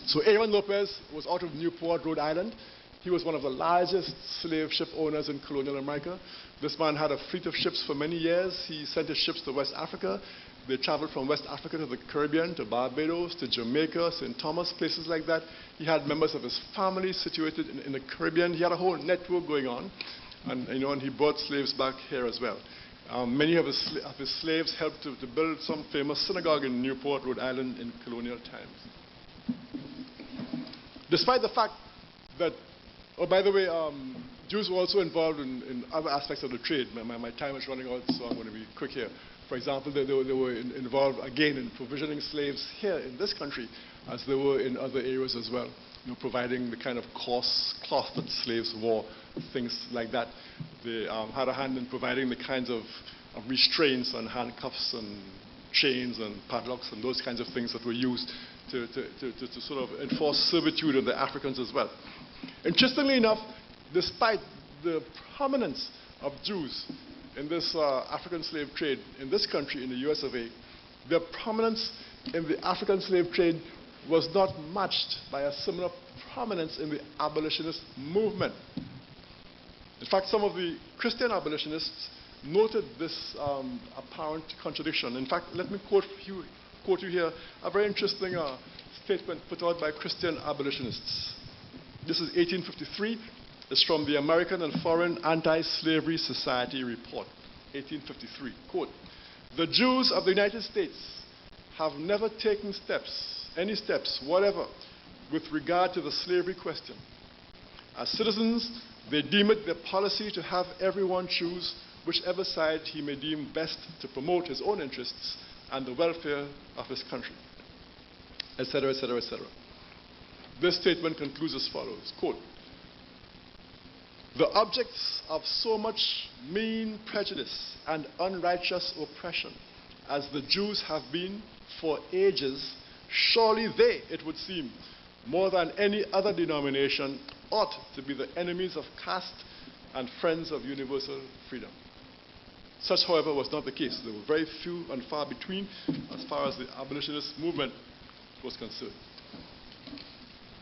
So Aaron Lopez was out of Newport, Rhode Island. He was one of the largest slave ship owners in colonial America. This man had a fleet of ships for many years. He sent his ships to West Africa. They traveled from West Africa to the Caribbean, to Barbados, to Jamaica, St. Thomas, places like that. He had members of his family situated in the Caribbean. He had a whole network going on. And he brought slaves back here as well. Many of his slaves helped to build some famous synagogue in Newport, Rhode Island in colonial times. Despite the fact that, by the way, Jews were also involved in other aspects of the trade. My time is running out, so I'm going to be quick here. For example, they were involved, again, in provisioning slaves here in this country, as they were in other areas as well, providing the kind of coarse cloth that slaves wore, things like that. They had a hand in providing the kinds of restraints and handcuffs and chains and padlocks and those kinds of things that were used to sort of enforce servitude on the Africans as well. Interestingly enough, despite the prominence of Jews in this African slave trade in this country, in the US of A, their prominence in the African slave trade was not matched by a similar prominence in the abolitionist movement. In fact, some of the Christian abolitionists noted this apparent contradiction. In fact, let me quote you here a very interesting statement put out by Christian abolitionists. This is 1853. It's from the American and Foreign Anti-Slavery Society report, 1853. Quote, "The Jews of the United States have never taken any steps whatever with regard to the slavery question. As citizens, they deem it their policy to have everyone choose whichever side he may deem best to promote his own interests and the welfare of his country," etc., etc., etc. This statement concludes as follows, quote, "The objects of so much mean prejudice and unrighteous oppression as the Jews have been for ages, surely they, it would seem, more than any other denomination, ought to be the enemies of caste and friends of universal freedom." Such, however, was not the case. There were very few and far between as far as the abolitionist movement was concerned.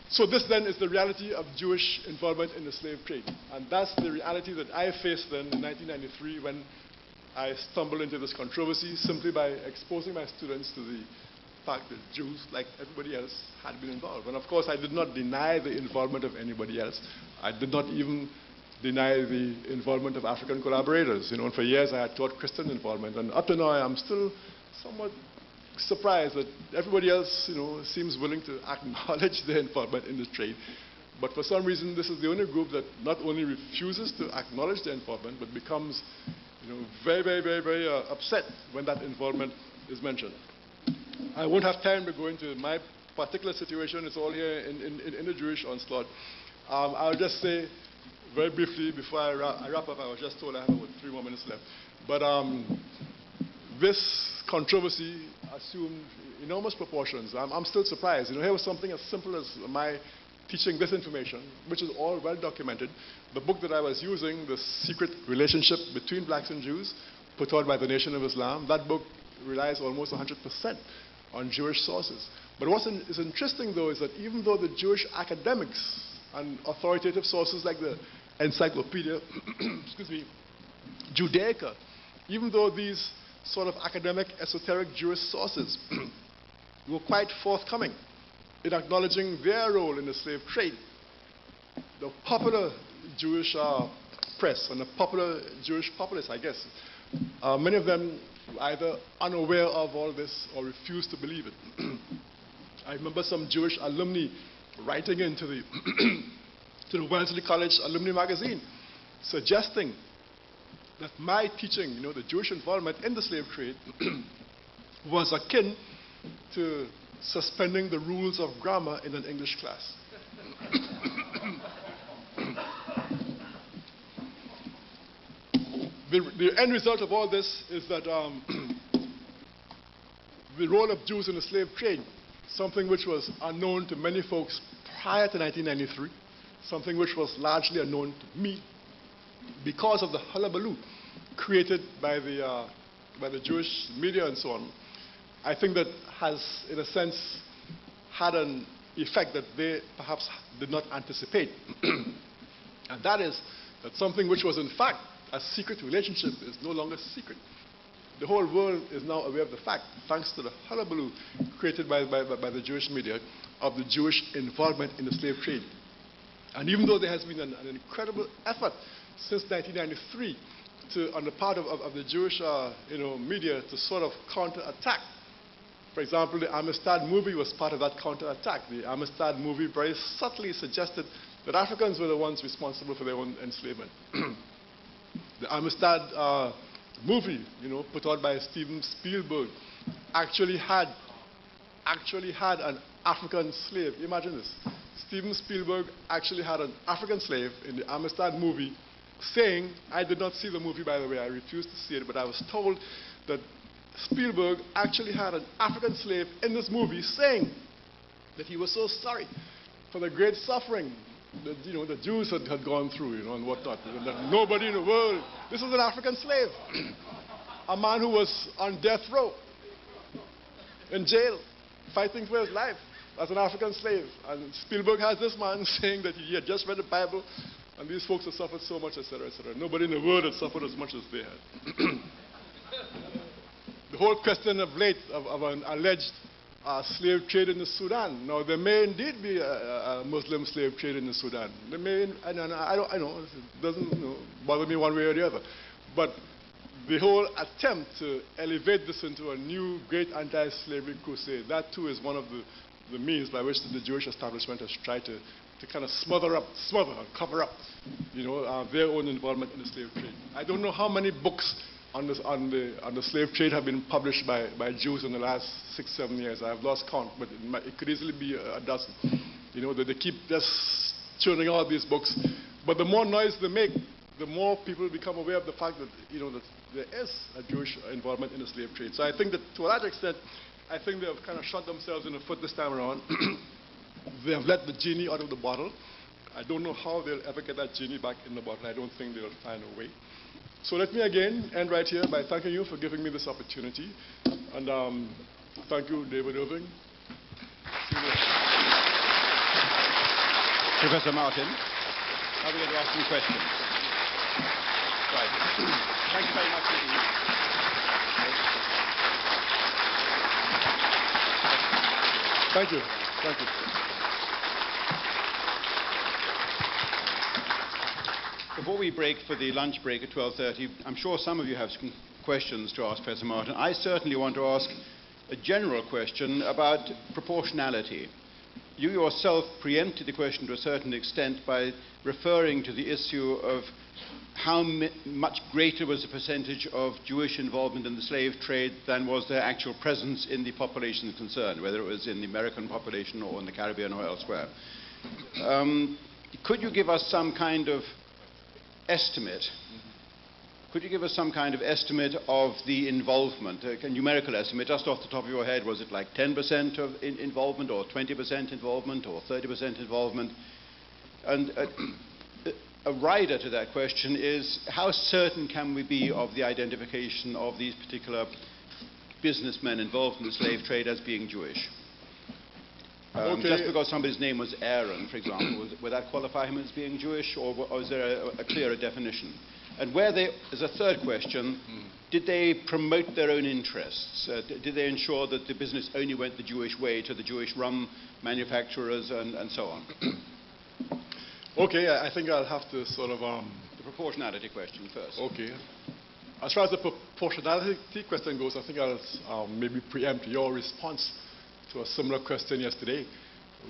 So this then is the reality of Jewish involvement in the slave trade. And that's the reality that I faced then in 1993 when I stumbled into this controversy simply by exposing my students to the fact that Jews, like everybody else, had been involved. And of course, I did not deny the involvement of anybody else. I did not even deny the involvement of African collaborators. You know, and for years I had taught Christian involvement. And up to now, I'm still somewhat surprised that everybody else, you know, seems willing to acknowledge their involvement in the trade. But for some reason, this is the only group that not only refuses to acknowledge their involvement, but becomes, you know, very upset when that involvement is mentioned. I won't have time to go into my particular situation. It's all here in the Jewish onslaught. I'll just say very briefly before I wrap up, I was just told I have about 3 more minutes left. But this controversy assumed enormous proportions. I'm still surprised. You know, here was something as simple as my teaching this information, which is all well documented. The book that I was using, The Secret Relationship Between Blacks and Jews, put out by the Nation of Islam, that book relies almost 100% on Jewish sources. But what is interesting, though, is that even though the Jewish academics and authoritative sources like the Encyclopedia, excuse me, Judaica, even though these sort of academic, esoteric Jewish sources were quite forthcoming in acknowledging their role in the slave trade, the popular Jewish press and the popular Jewish populace, I guess, many of them were either unaware of all this or refused to believe it. I remember some Jewish alumni writing into the to the Wellesley College Alumni Magazine, suggesting that my teaching, you know, the Jewish involvement in the slave trade, was akin to suspending the rules of grammar in an English class. The end result of all this is that the role of Jews in the slave trade, something which was unknown to many folks prior to 1993, something which was largely unknown to me, because of the hullabaloo created by the Jewish media and so on, I think that has, in a sense, had an effect that they perhaps did not anticipate. And that is that something which was in fact a secret relationship is no longer secret. The whole world is now aware of the fact, thanks to the hullabaloo created by the Jewish media, of the Jewish involvement in the slave trade. And even though there has been an incredible effort since 1993 on the part of the Jewish media to sort of counter-attack. For example, the Amistad movie was part of that counter-attack. The Amistad movie very subtly suggested that Africans were the ones responsible for their own enslavement. The Amistad movie, you know, put out by Steven Spielberg, actually had an African slave. Imagine this. Steven Spielberg actually had an African slave in the Amistad movie saying, I did not see the movie, by the way, I refused to see it, but I was told that Spielberg actually had an African slave in this movie saying that he was so sorry for the great suffering that, you know, the Jews had gone through, you know, and whatnot. That nobody in the world, this was an African slave, a man who was on death row, in jail, fighting for his life as an African slave. And Spielberg has this man saying that he had just read the Bible and these folks have suffered so much, etc., etc. Nobody in the world had suffered as much as they had. The whole question of late of an alleged slave trade in the Sudan. Now, there may indeed be a Muslim slave trade in the Sudan. There may, I know, it doesn't bother me one way or the other. But the whole attempt to elevate this into a new great anti-slavery crusade, that too is one of the means by which the Jewish establishment has tried to kind of smother and cover up, you know, their own involvement in the slave trade. I don't know how many books on the slave trade have been published by Jews in the last 6-7 years. I have lost count, but it could easily be a dozen. You know, that they keep just churning out these books. But the more noise they make, the more people become aware of the fact that, you know, that there is a Jewish involvement in the slave trade. So I think that to a large extent, I think they have kind of shot themselves in the foot this time around. They have let the genie out of the bottle. I don't know how they'll ever get that genie back in the bottle. I don't think they'll find a way. So let me again end right here by thanking you for giving me this opportunity. And thank you, David Irving. Professor Martin, are we going to ask some questions? Right. Thank you very much indeed. Thank you. Thank you. Before we break for the lunch break at 12:30, I'm sure some of you have some questions to ask Professor Martin. I certainly want to ask a general question about proportionality. You yourself preempted the question to a certain extent by referring to the issue of how much greater was the percentage of Jewish involvement in the slave trade than was their actual presence in the population concerned, whether it was in the American population or in the Caribbean or elsewhere. Could you give us some kind of estimate? Could you give us some kind of estimate of the involvement, a numerical estimate, just off the top of your head? Was it like 10% of involvement, or 20% involvement, or 30% involvement? And a rider to that question is, how certain can we be of the identification of these particular businessmen involved in the slave trade as being Jewish? Just because somebody's name was Aaron, for example, would that qualify him as being Jewish, or is there a clearer definition? And as a third question, did they promote their own interests? Did they ensure that the business only went the Jewish way to the Jewish rum manufacturers and so on? Okay, I think I'll have to sort of... The proportionality question first. Okay. As far as the proportionality question goes, I think I'll maybe preempt your response to a similar question yesterday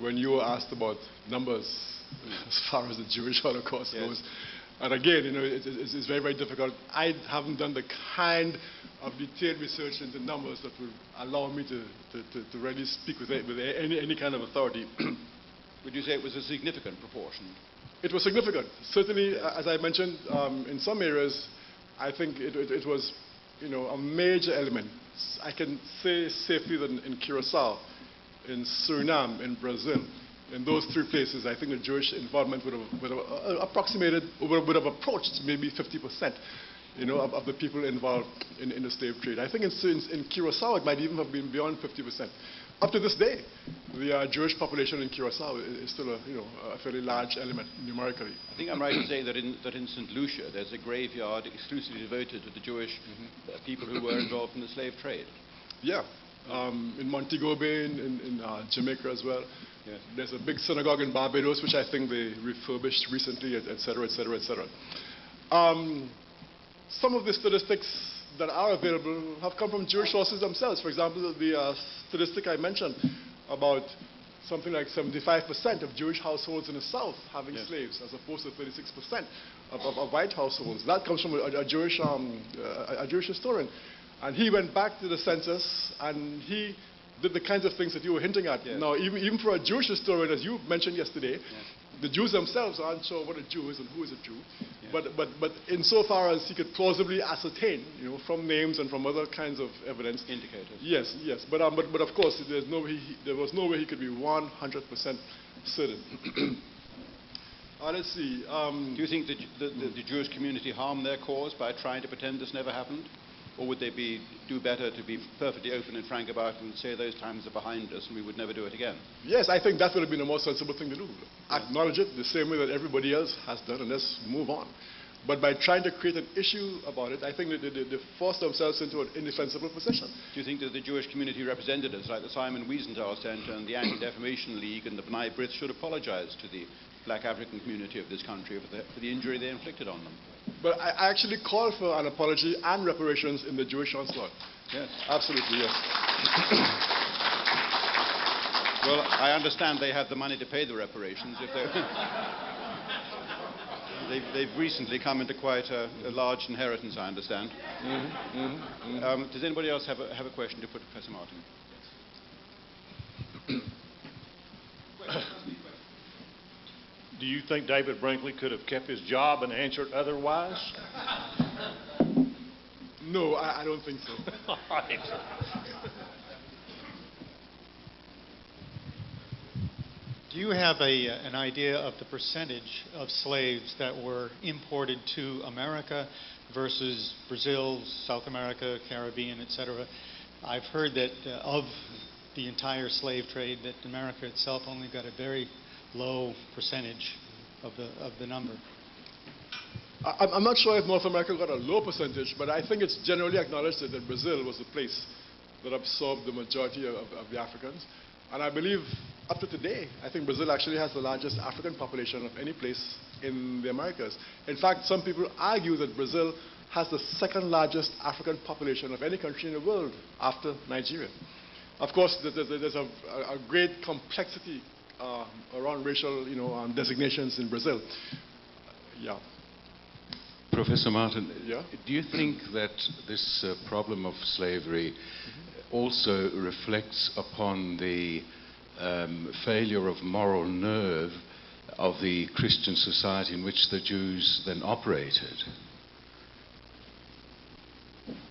when you were asked about numbers as far as the Jewish Holocaust goes. And again, it's very, very difficult. I haven't done the kind of detailed research into numbers that would allow me to really speak with any kind of authority. Would you say it was a significant proportion? It was significant. Certainly, as I mentioned, in some areas, I think it was, a major element. I can say safely that in Curacao, in Suriname, in Brazil, in those three places, I think the Jewish involvement would have approached maybe 50%, of the people involved in the slave trade. I think in Curacao, it might even have been beyond 50%. Up to this day, the Jewish population in Curacao is still a fairly large element numerically. I think I'm right to say that in St. Lucia, there's a graveyard exclusively devoted to the Jewish people who were involved in the slave trade. Yeah. In Montego Bay, in Jamaica as well. Yes. There's a big synagogue in Barbados, which I think they refurbished recently, et cetera, et cetera, et cetera. Some of the statistics that are available have come from Jewish sources themselves. For example, the statistic I mentioned about something like 75% of Jewish households in the South having slaves, as opposed to 36% of white households. That comes from a Jewish historian. And he went back to the census, and he did the kinds of things that you were hinting at. Now, even for a Jewish historian, as you mentioned yesterday, the Jews themselves aren't sure what a Jew is and who is a Jew. But insofar as he could plausibly ascertain, from names and from other kinds of evidence, indicators. Yes. But of course, there was no way he could be 100% certain. Let's see. Do you think that the Jewish community harmed their cause by trying to pretend this never happened? Or would they do better to be perfectly open and frank about it and say those times are behind us and we would never do it again? Yes, I think that would have been a more sensible thing to do. Acknowledge it the same way that everybody else has done, and let's move on. But by trying to create an issue about it, I think that they forced themselves into an indefensible position. Do you think that the Jewish community representatives like the Simon Wiesenthal Center and the Anti-Defamation League and the B'nai B'rith should apologize to the black African community of this country for the injury they inflicted on them? But I actually call for an apology and reparations in the Jewish onslaught. Yes. Absolutely, yes. Well, I understand they have the money to pay the reparations. They've recently come into quite a large inheritance, I understand. Does anybody else have a question to put to Professor Martin? Do you think David Brinkley could have kept his job and answered otherwise? No, I don't think so. Do you have an idea of the percentage of slaves that were imported to America versus Brazil, South America, Caribbean, etc.? I've heard that of the entire slave trade, that America itself only got a very low percentage of the number. I'm not sure if North America got a low percentage, but I think it's generally acknowledged that Brazil was the place that absorbed the majority of the Africans. And I believe up to today, I think Brazil actually has the largest African population of any place in the Americas. In fact, some people argue that Brazil has the second largest African population of any country in the world after Nigeria. Of course, there's a great complexity around racial designations in Brazil. Yeah. Professor Martin, Yeah? do you think that this problem of slavery also reflects upon the failure of moral nerve of the Christian society in which the Jews then operated?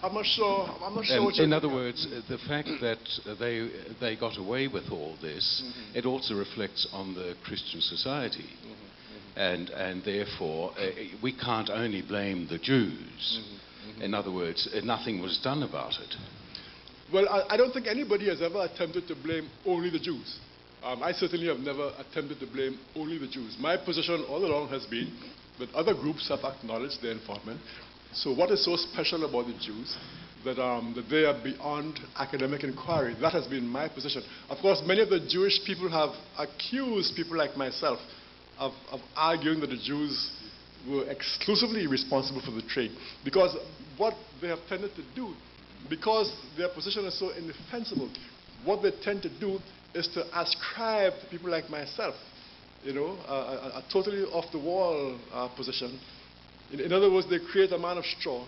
I'm not sure In other words, the fact that they got away with all this, it also reflects on the Christian society. And therefore, we can't only blame the Jews. In other words, nothing was done about it. Well, I don't think anybody has ever attempted to blame only the Jews. I certainly have never attempted to blame only the Jews. My position all along has been that other groups have acknowledged their involvement. So what is so special about the Jews that they are beyond academic inquiry? That has been my position. Of course, many of the Jewish people have accused people like myself of arguing that the Jews were exclusively responsible for the trade. Because what they have tended to do, because their position is so indefensible, what they tend to do is to ascribe to people like myself, a totally off-the-wall position. In other words, they create a man of straw,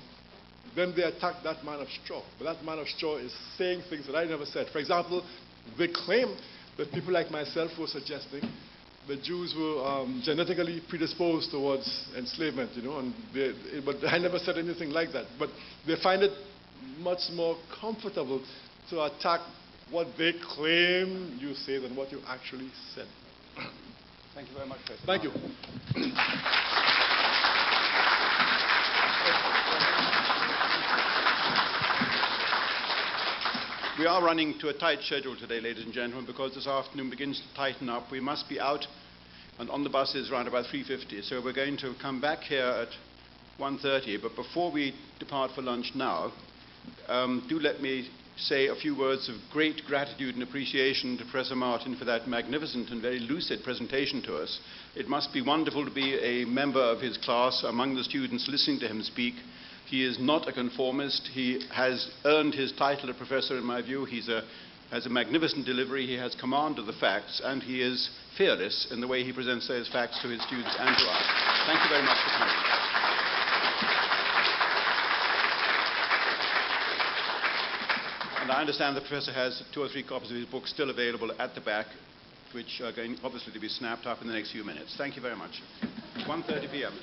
then they attack that man of straw. But that man of straw is saying things that I never said. For example, they claim that people like myself were suggesting the Jews were genetically predisposed towards enslavement, but I never said anything like that. But they find it much more comfortable to attack what they claim you say than what you actually said. Thank you very much, Professor. Thank you. We are running to a tight schedule today, ladies and gentlemen, because this afternoon begins to tighten up. We must be out and on the buses around about 3:50. So we're going to come back here at 1:30. But before we depart for lunch now, do let me say a few words of great gratitude and appreciation to Professor Martin for that magnificent and very lucid presentation to us. It must be wonderful to be a member of his class among the students listening to him speak. He is not a conformist. He has earned his title of professor, in my view. He has a magnificent delivery. He has command of the facts, and he is fearless in the way he presents those facts to his students and to us. Thank you very much for coming. And I understand the professor has 2 or 3 copies of his book still available at the back, which are going obviously to be snapped up in the next few minutes. Thank you very much. 1:30 p.m.